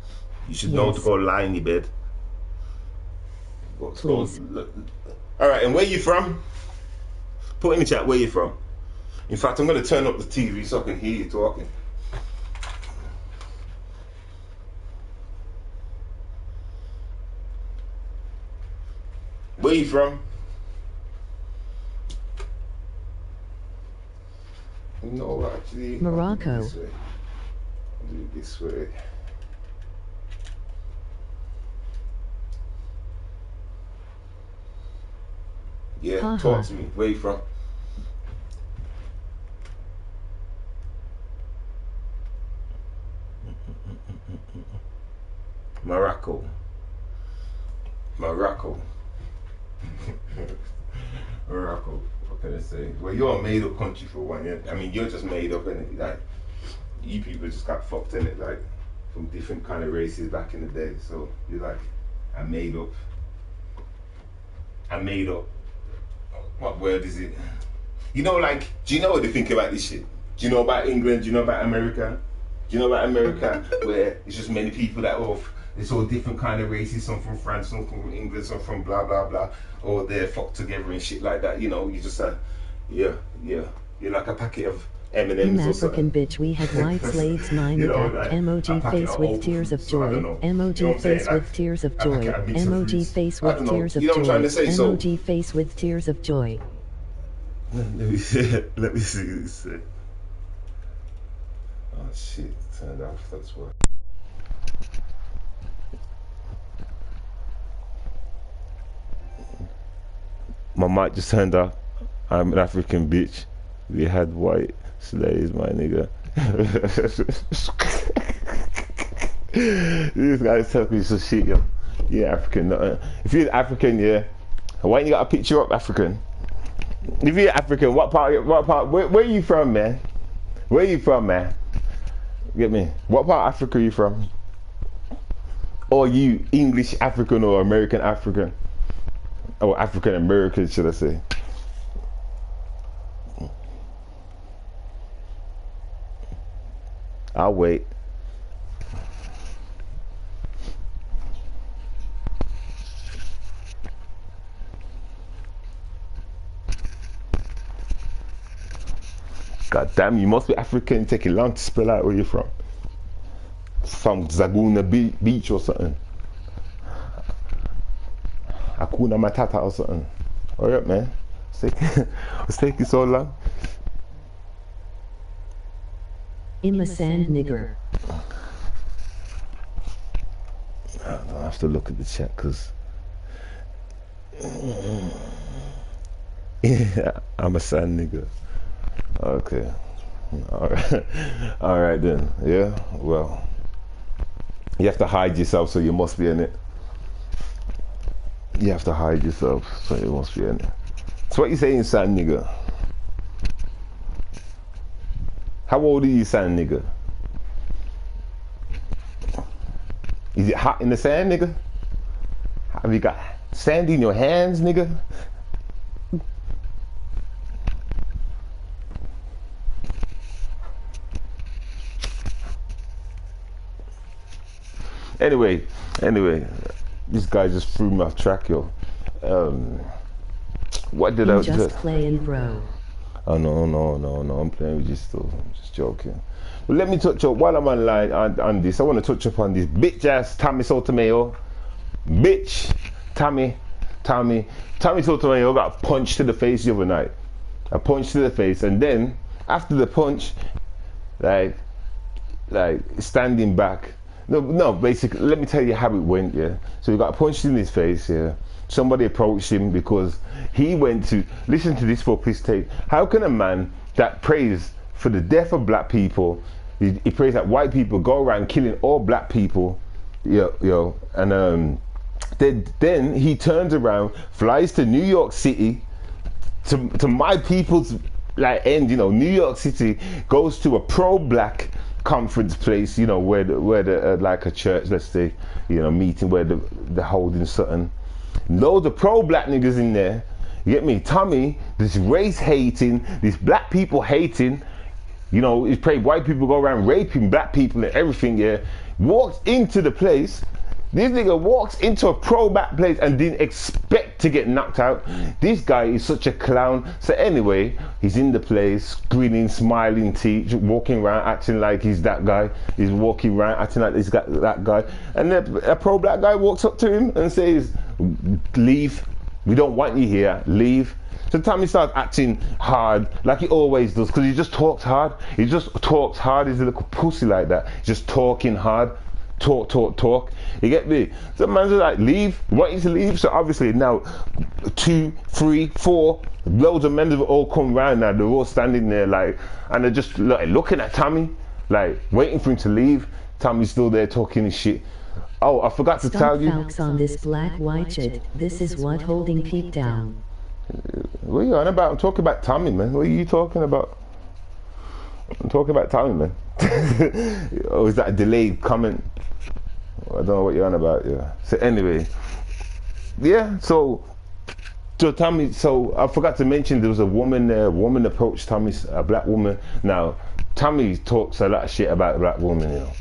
S1: You should know to go lie in your bed.
S3: Please.
S1: All right, and where you from? Put in the chat where you from. In fact, I'm going to turn up the TV so I can hear you talking. Where you from? No, actually.
S3: Morocco.
S1: I'll do it this way. Yeah, talk to me. Where you from? Morocco. Morocco. Morocco. What can I say? Well, you're a made-up country for one. Yeah? I mean, you're just made up, innit? Like, you people just got fucked in it, like, from different kind of races back in the day. So you're like, I made up. What word is it? You know, like, do you know what they think about this shit? Do you know about England? Do you know about America? Do you know about America, where it's just many people that are, it's all different kind of races, some from France, some from England, some from blah, blah, blah, or they're fucked together and shit like that, you know, you just, you're like a packet of M&M's or
S3: African bitch, we had white slaves 9
S1: you know,
S3: like,
S1: like
S3: emoji face with tears of joy, emoji face with tears of joy, emoji face with tears of joy, emoji face with tears of joy.
S1: Let me see this. Oh shit, turned off, that's why. My mic just turned off. I'm an African bitch. We had white slaves, my nigga. This guy's talking some shit, yo. Yeah, African. If you're African, yeah, why ain't you got a picture up, African? If you're African, what part, where are you from, man? Where are you from, man? Get me? What part of Africa are you from? Or you English African or American African? Or African American, should I say? I'll wait. God damn, you must be African. Taking long to spell out where you're from. From Zaguna Beach or something. Hakuna Matata or something. Alright, man. It's taking so long.
S3: In the sand, nigger.
S1: I don't have to look at the chat because yeah, I'm a sand nigger. Okay. Alright then. Yeah, well. You have to hide yourself, so you must be in it. You have to hide yourself, so you must be in it. So what you saying, sand nigger? How old are you, sand nigga? Is it hot in the sand, nigga? Have you got sand in your hands, nigga? Anyway, this guy just threw me off track, yo. What did I
S3: just playing, bro?
S1: Oh no, I'm playing with you still. I'm just joking. But let me touch up while I'm online on this. I want to touch up on this bitch ass Tommy Sotomayor. Bitch, Tommy Sotomayor got punched to the face the other night. A punch to the face, and then after the punch, like standing back. No, basically, let me tell you how it went, yeah. So he got punched in his face, yeah. Somebody approached him because he went to, listen to this for piss take. How can a man that prays for the death of black people, he prays that white people go around killing all black people, and then he turns around, flies to New York City, to my people's like end, New York City, goes to a pro-black conference place, where the like a church, let's say, meeting where they're holding something. Loads of pro-black niggas in there. You get me? Tommy, this race hating, this black people hating, You know, it's pretty white people go around raping black people and everything, yeah. Walks into the place. This nigga walks into a pro-black place and didn't expect to get knocked out. This guy is such a clown. So anyway, he's in the place, grinning, smiling, walking around, acting like he's that guy. He's walking around, acting like he's got that guy. And a pro-black guy walks up to him and says, leave. We don't want you here. Leave. So Tommy starts acting hard, like he always does, because he just talks hard. He just talks hard. He's a little pussy like that. Just talking hard. Talk. You get me? So man's like, leave. Want you to leave? So obviously now 2, 3, 4 loads of men have all come round now. They're all standing there like, and they're just like, looking at Tommy, like waiting for him to leave. Tommy's still there talking his shit. Oh, I forgot to tell you.
S3: Stackz on this black white shit. This is what holding Pete down.
S1: What are you on about? I'm talking about Tommy, man. What are you talking about? I'm talking about Tommy, man. Or is that a delayed comment? I don't know what you're on about, yeah. So anyway, yeah, so Tommy, so I forgot to mention there was a woman there. A woman approached Tommy, a black woman. Now, Tommy talks a lot of shit about a black woman, you know.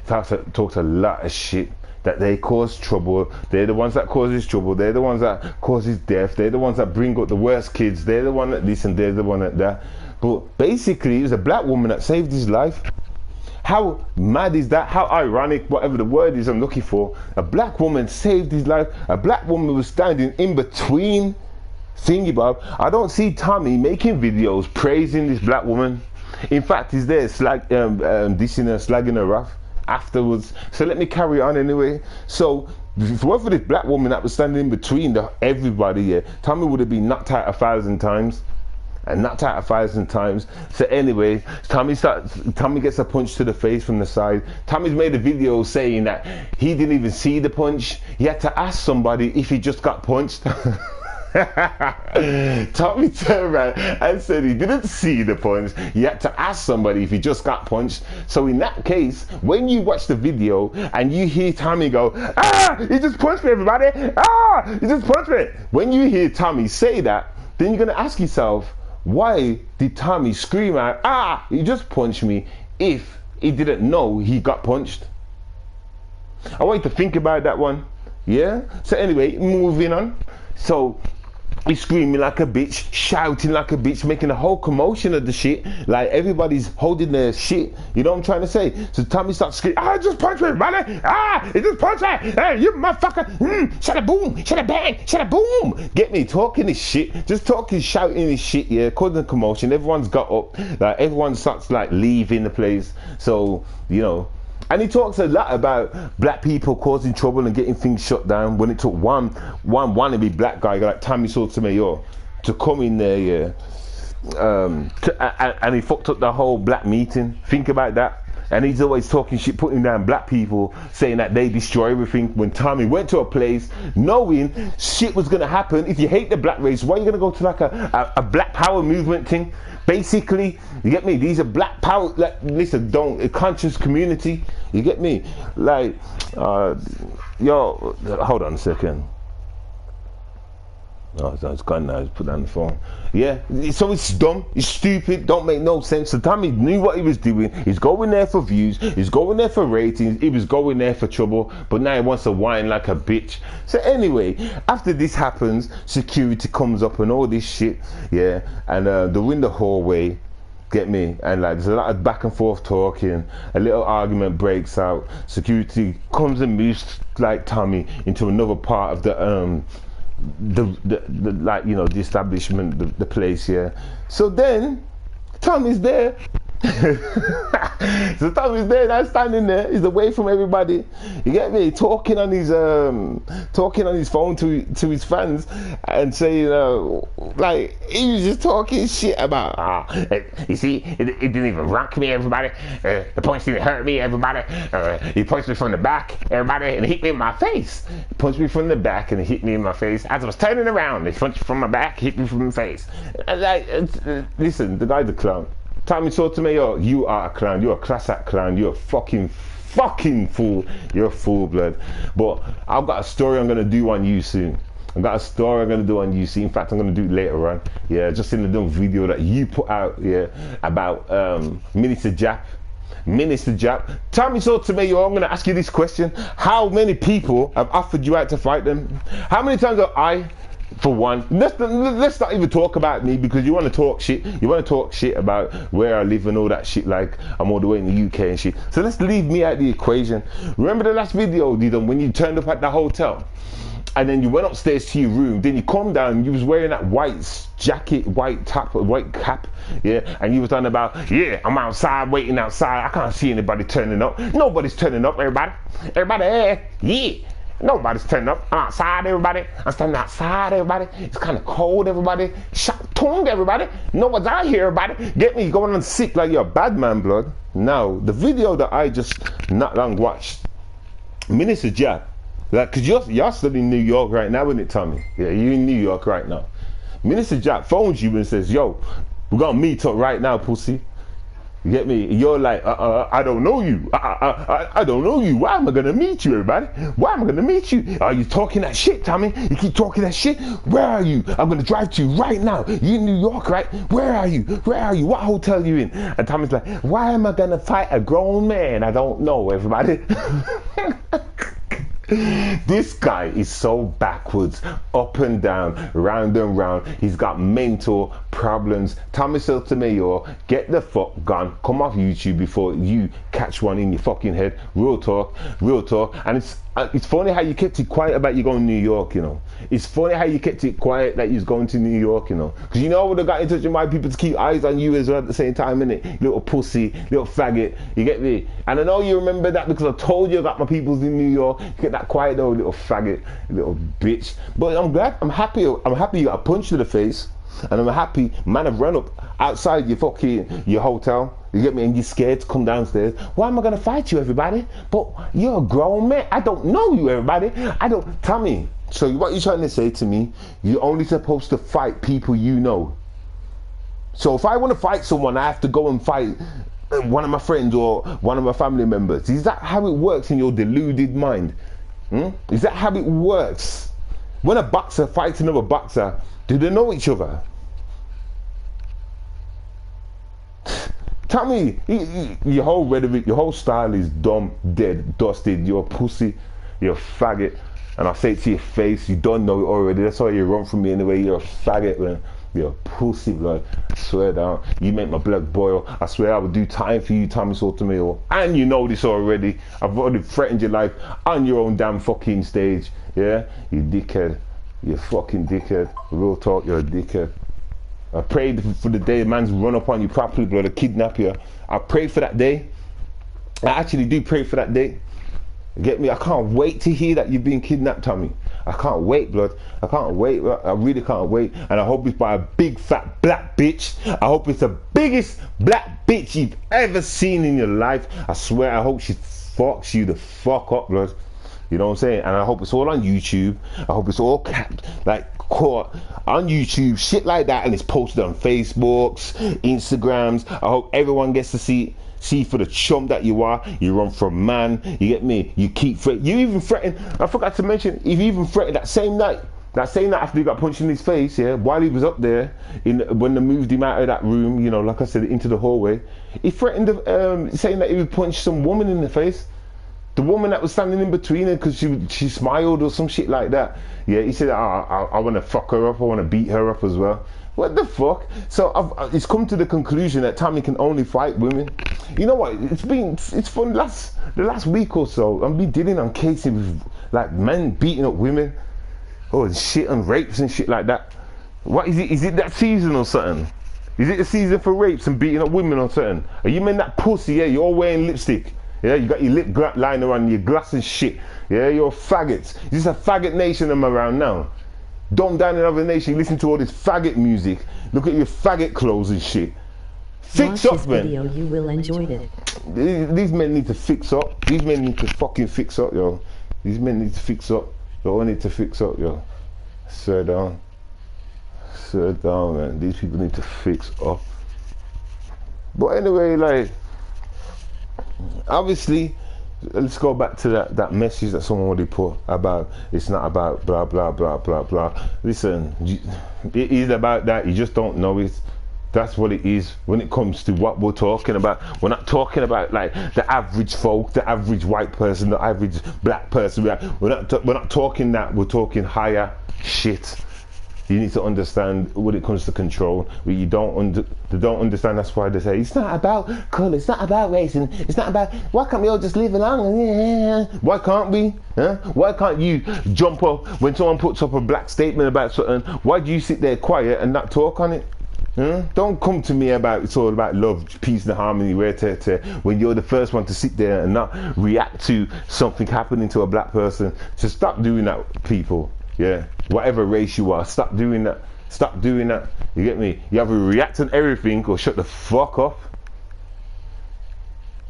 S1: Talks a lot of shit that they cause trouble. They're the ones that causes trouble. They're the ones that causes death. They're the ones that bring up the worst kids. They're the one that this and they're the one that that. But basically, it was a black woman that saved his life. How mad is that? How ironic, whatever the word is I'm looking for. A black woman saved his life. A black woman was standing in between thingy, Bob. I don't see Tommy making videos praising this black woman. In fact, he's there dissing her, slagging her off afterwards. So let me carry on anyway. So if it weren't for this black woman that was standing in between everybody, yeah, Tommy would have been knocked out 1,000 times. And knocked out 1,000 times. So anyway, Tommy gets a punch to the face from the side. Tommy's made a video saying that he didn't even see the punch. He had to ask somebody if he just got punched. Tommy turned around and said he didn't see the punch. He had to ask somebody if he just got punched. So in that case, when you watch the video and you hear Tommy go, ah, he just punched me, everybody. Ah, he just punched me. When you hear Tommy say that, then you're going to ask yourself, why did Tommy scream out, ah, he just punched me, if he didn't know he got punched? I want you to think about that one. Yeah? So anyway, moving on. So he's screaming like a bitch, shouting like a bitch, making a whole commotion of the shit. Like everybody's holding their shit. You know what I'm trying to say? So Tommy starts screaming, ah, just punch me, buddy. Ah, he just punched me. Hey, you motherfucker. Shada boom, shada bang, shada boom. Get me talking this shit. Just talking, shouting this shit, yeah, causing a commotion. Everyone's got up. Like everyone starts like leaving the place. So, you know. And he talks a lot about black people causing trouble and getting things shut down. When it took one wannabe black guy like Tommy Sotomayor to come in there, yeah, and he fucked up the whole black meeting. Think about that. And he's always talking shit, putting down black people, saying that they destroy everything. When Tommy went to a place knowing shit was gonna happen. If you hate the black race, why are you gonna go to like a black power movement thing? Basically, you get me? These are black power, like, listen, a conscious community. You get me? Like, yo, hold on a second. Oh, it's gone now. Just put down the phone. Yeah, so it's dumb, it's stupid, don't make no sense. So Tommy knew what he was doing. He's going there for views, he's going there for ratings, he was going there for trouble, but now he wants to whine like a bitch. So anyway, after this happens, security comes up and all this shit, yeah, and they're in the hallway, get me, and like there's a lot of back and forth talking, a little argument breaks out, security comes and moves like Tommy into another part of the like, you know, the establishment, the place, yeah. So then Tommy's there. So Tommy's there, now standing there, he's away from everybody, you get me, talking on his phone to his fans and saying like he was just talking shit about you see, it didn't even rock me, everybody, the punch didn't hurt me, everybody, he punched me from the back, everybody, and he hit me in my face. He punched me from the back and he hit me in my face as I was turning around. He punched from my back, hit me from the face. And like, listen, the guy's a clown. Tommy Sotomayor, you are a clown. You're a class act clown. You're a fucking fool. You're a fool, blood. But I've got a story I'm going to do on you soon. I got a story I'm gonna do on UC. In fact, I'm gonna do it later on. Yeah, just in the little video that you put out. Yeah, about Minister Jap. Minister Jap. Tommy Sotomayor, I'm gonna ask you this question: how many people have offered you out to fight them? How many times have I? For one, let's not even talk about me, because you want to talk shit. You want to talk shit about where I live and all that shit. Like I'm all the way in the UK and shit. So let's leave me out the equation. Remember the last video you done when you turned up at the hotel, and then you went upstairs to your room. Then you come down. You was wearing that white jacket, white top, white cap. Yeah, and you was talking about, yeah, I'm outside waiting outside. I can't see anybody turning up. Nobody's turning up. Everybody, yeah. Nobody's turning up. I'm outside, everybody. I'm standing outside, everybody. It's kind of cold, everybody. Shot-toned, everybody. No one's out here, everybody. Get me going on sick like you're a bad man, blood. Now, the video that I just not long watched, Minister Jap, like, cause you're still in New York right now, isn't it, Tommy? Yeah, you're in New York right now. Minister Jap phones you and says, yo, we're gonna meet up right now, pussy. You get me? You're like, I don't know you. I don't know you. Why am I gonna meet you, everybody? Why am I gonna meet you? Are you talking that shit, Tommy? You keep talking that shit? Where are you? I'm gonna drive to you right now. You in New York, right? Where are you? Where are you? What hotel you in? And Tommy's like, why am I gonna fight a grown man? I don't know, everybody. This guy is so backwards, up and down, round and round. He's got mental problems. Tommy Sotomayor, get the fuck gone. Come off YouTube before you catch one in your fucking head. Real talk, real talk. And it's funny how you kept it quiet about you going to New York, you know. It's funny how you kept it quiet that you're going to New York, you know. Because you know I would have got in touch with my people to keep eyes on you as well at the same time, innit? Little pussy, little faggot, you get me? And I know you remember that because I told you I got my peoples in New York. You get that quiet though, little faggot, little bitch. But I'm glad, I'm happy you got a punch to the face. And I'm happy, man, I've run up outside your hotel, you get me, and you're scared to come downstairs. Why am I gonna fight you, everybody? But you're a grown man. I don't know you, everybody. Tell me. So what you're trying to say to me, you're only supposed to fight people you know. So if I want to fight someone, I have to go and fight one of my friends or one of my family members. Is that how it works in your deluded mind? Is that how it works? When a boxer fights another boxer, do they know each other? Tell me, your whole rhetoric, your whole style is dumb, dead, dusted. You're a pussy, you're a faggot. And I say it to your face, you don't know it already. That's why you run from me anyway. You're a faggot, man. You're a pussy, blood. I swear down. You make my blood boil. I swear I would do time for you, Tommy Sotomayor. And you know this already. I've already threatened your life on your own damn fucking stage. Yeah? You dickhead. You fucking dickhead. Real talk, you're a dickhead. I prayed for the day man's run up on you properly, blood, to kidnap you. I prayed for that day. I actually do pray for that day. Get me? I can't wait to hear that you've been kidnapped, Tommy. I can't wait, blood. I can't wait. I really can't wait. And I hope it's by a big fat black bitch. I hope it's the biggest black bitch you've ever seen in your life. I swear, I hope she fucks you the fuck up, blood. You know what I'm saying? And I hope it's all on YouTube. I hope it's all capped, like caught on YouTube, shit like that, and it's posted on Facebooks, Instagrams. I hope everyone gets to see for the chump that you are. You run from man, you get me? You keep threatening. You even threatened, I forgot to mention, you even threatened that same night after he got punched in his face, yeah, while he was up there, when they moved him out of that room, you know, like I said, into the hallway, he threatened, saying that he would punch some woman in the face. The woman that was standing in between her because she smiled or some shit like that. Yeah, he said, I want to fuck her up, I want to beat her up as well. What the fuck? So it's come to the conclusion that Tommy can only fight women. You know what? It's fun. The last week or so, I've been dealing on cases with like men beating up women, and shit, and rapes and shit like that. What is it? Is it that season or something? Is it the season for rapes and beating up women or something? Are you men that pussy? Yeah, you're all wearing lipstick. Yeah, you got your lip liner on, your glass and shit. Yeah, you're faggots. This is a faggot nation I'm around now. Dumb down in another nation, you listen to all this faggot music. Look at your faggot clothes and shit. Fix up, man.
S3: Video, you will enjoy it.
S1: These men need to fix up. These men need to fucking fix up, yo. These men need to fix up. They all need to fix up, yo. Swear down. Swear down, man. These people need to fix up. But anyway, like, obviously, let's go back to that message that someone already put about it's not about blah blah blah blah blah. Listen, it is about that. You just don't know it. That's what it is when it comes to what we're talking about. We're not talking about like the average folk, the average white person, the average black person. We're not talking that. We're talking higher shit. You need to understand when it comes to control. They don't understand. That's why they say it's not about colour, it's not about race, and it's not about why can't we all just live along? Yeah. Why can't we? Huh? Why can't you jump up when someone puts up a black statement about something? Why do you sit there quiet and not talk on it? Don't come to me about it's all about love, peace and harmony when you're the first one to sit there and not react to something happening to a black person. So stop doing that, people. Yeah, whatever race you are, stop doing that. Stop doing that. You get me? You either react on everything or shut the fuck up.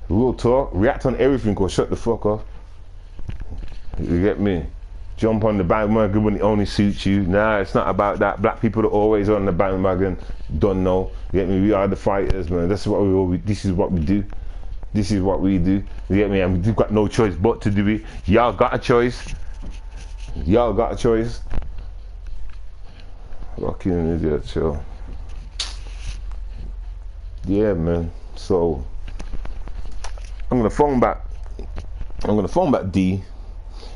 S1: Real talk. React on everything or shut the fuck up. You get me? Jump on the bandwagon when it only suits you. Nah, it's not about that. Black people are always on the bandwagon. Don't know. You get me? We are the fighters, man. This is what this is what we do. This is what we do. You get me? And we've got no choice but to do it. Y'all got a choice. Y'all got a choice. Fucking idiot, chill. Yeah, man. So I'm gonna phone back D,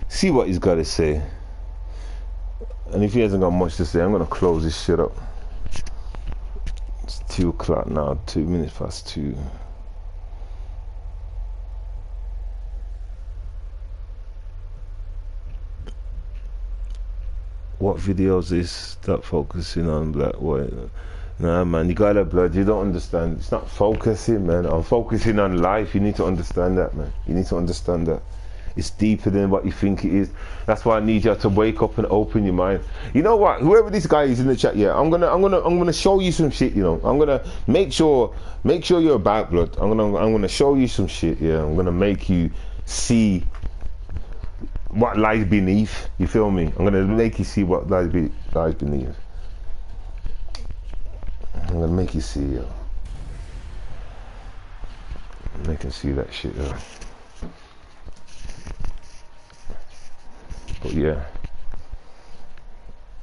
S1: see what he's got to say, and if he hasn't got much to say, I'm gonna close this shit up. It's 2 o'clock now, 2 minutes past 2. What videos is stop focusing on black white? Nah, man, you got that blood. You don't understand. It's not focusing, man. I'm focusing on life. You need to understand that, man. You need to understand that. It's deeper than what you think it is. That's why I need you to wake up and open your mind. You know what? Whoever this guy is in the chat, yeah, I'm gonna show you some shit. You know, I'm gonna make sure you're about blood. I'm gonna show you some shit. Yeah, I'm gonna make you see what lies beneath. You feel me? I'm gonna make you see what lies beneath. I'm gonna make you see, yo. Make you see that shit, yo. But yeah,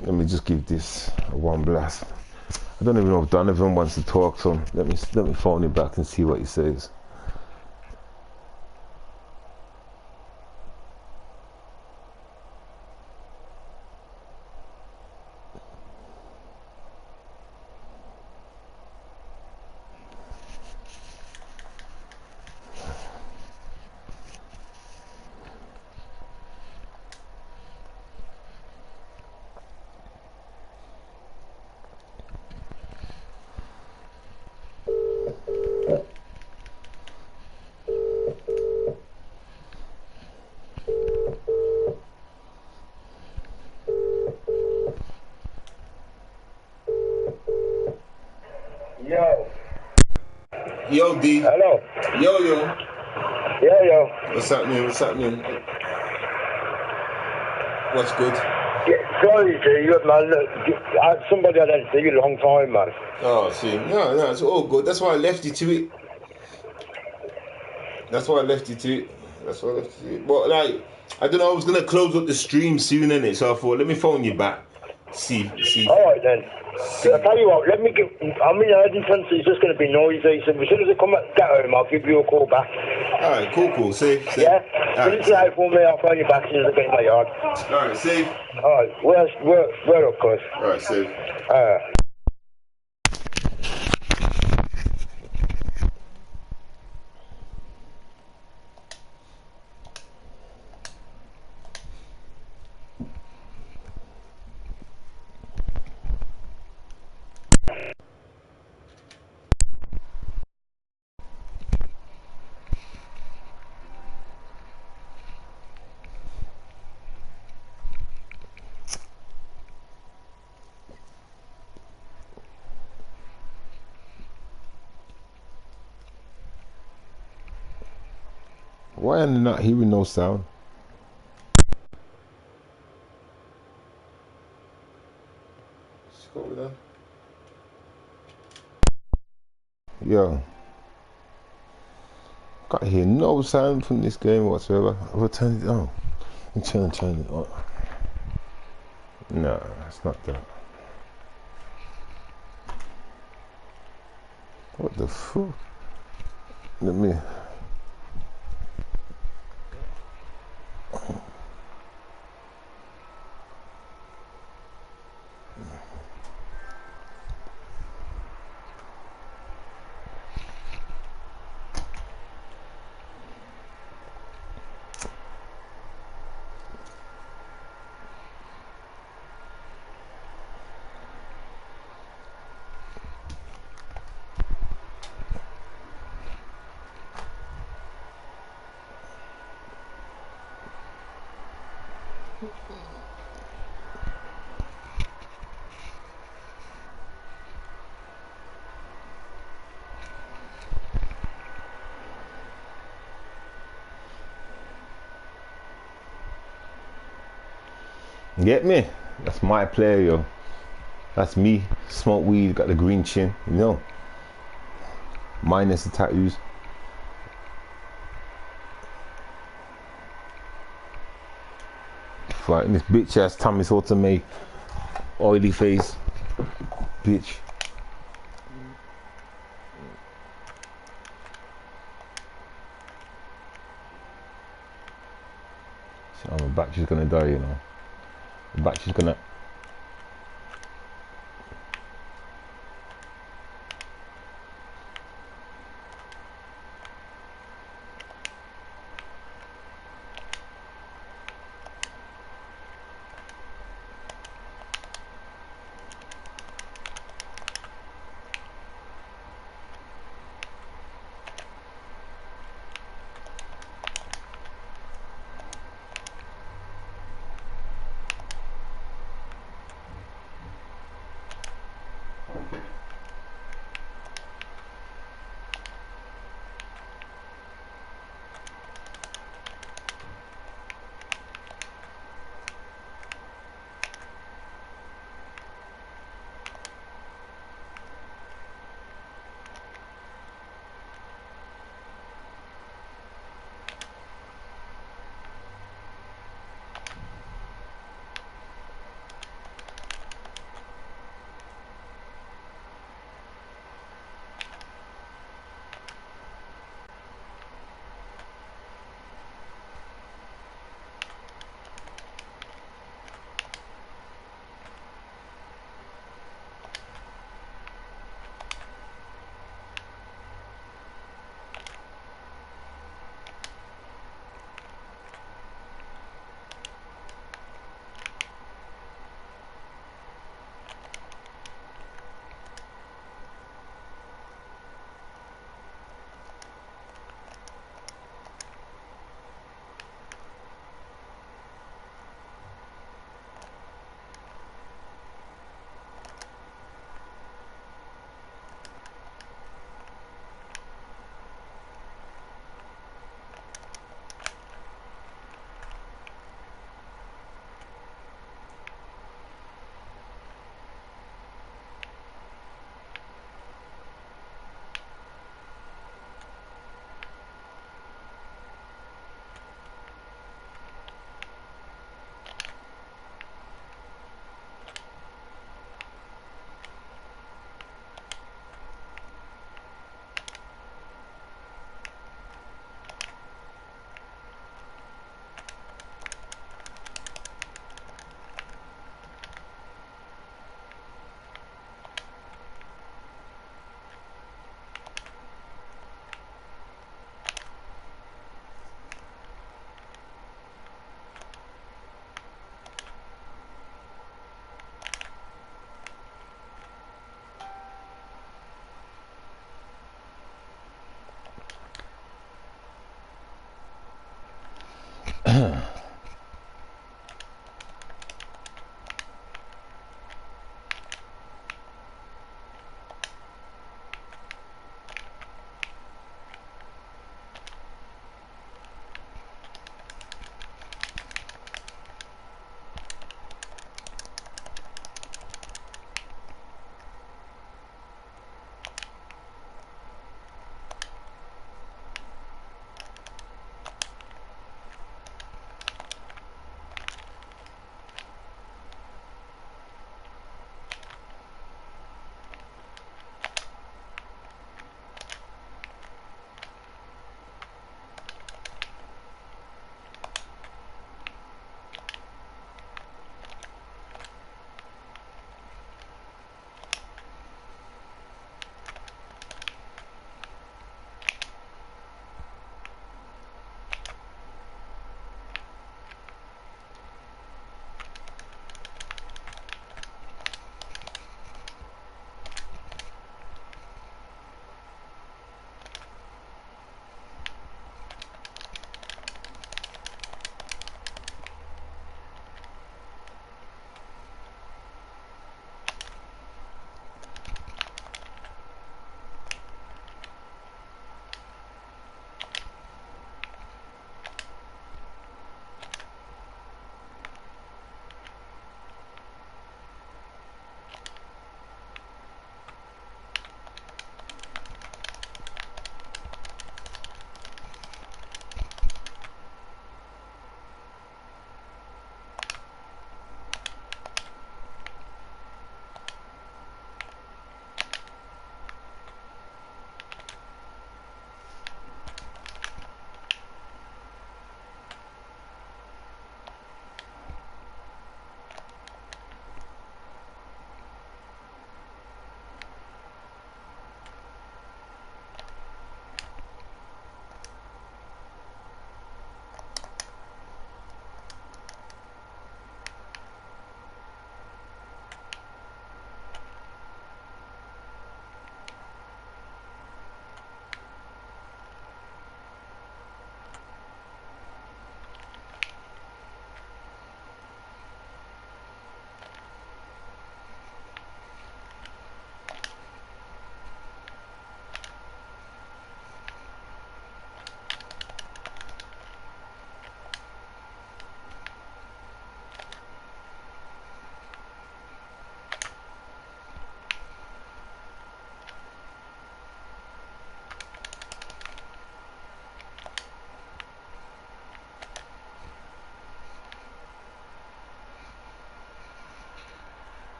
S1: let me just give this a one blast. I don't even know if Donovan wants to talk, so let me phone him back and see what he says. Yo, D.
S2: Hello.
S1: Yo.
S2: Yo.
S1: What's happening? What's good?
S2: Yeah, sorry to you, man. Look, somebody I don't see you a long time, man.
S1: Oh, see. No, it's all good. That's why I left you to it. But, like, I don't know, I was going to close up the stream soon, innit? So I thought, let me phone you back. See.
S2: Alright then. I'll tell you what, I'm in Erdington, so it's just going to be noisy. So as soon as I get home, I'll give you a call back.
S1: Alright, cool. Safe.
S2: Yeah? Finish it out for me, I'll phone you back as soon as I get in my yard.
S1: Alright, safe.
S2: Alright, we're of course.
S1: Alright, safe. Why am I not hearing no sound? Yo. Can't hear no sound from this game whatsoever. We'll turn it on. Turn it on. No, it's not that. What the fuck? Let me. Get me? That's my player, yo. That's me. Smoke weed, got the green chin, you know. Minus the tattoos. Fighting this bitch ass Thomas Automate, oily face, bitch. So my battery's gonna die, you know. The battery's gonna.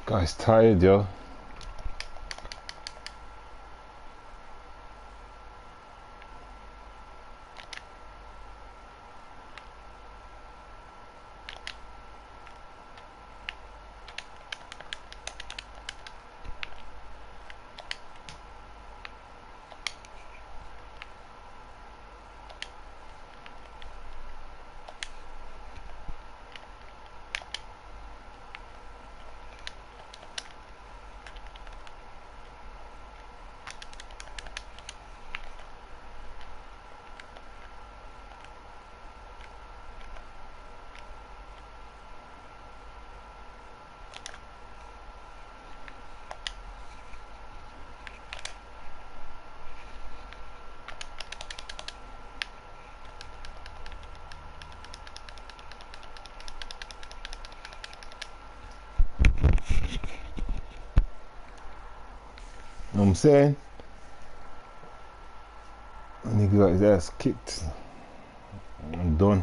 S1: Guy's tired, yo. Know what I'm saying? Nigga got his ass kicked. I'm done.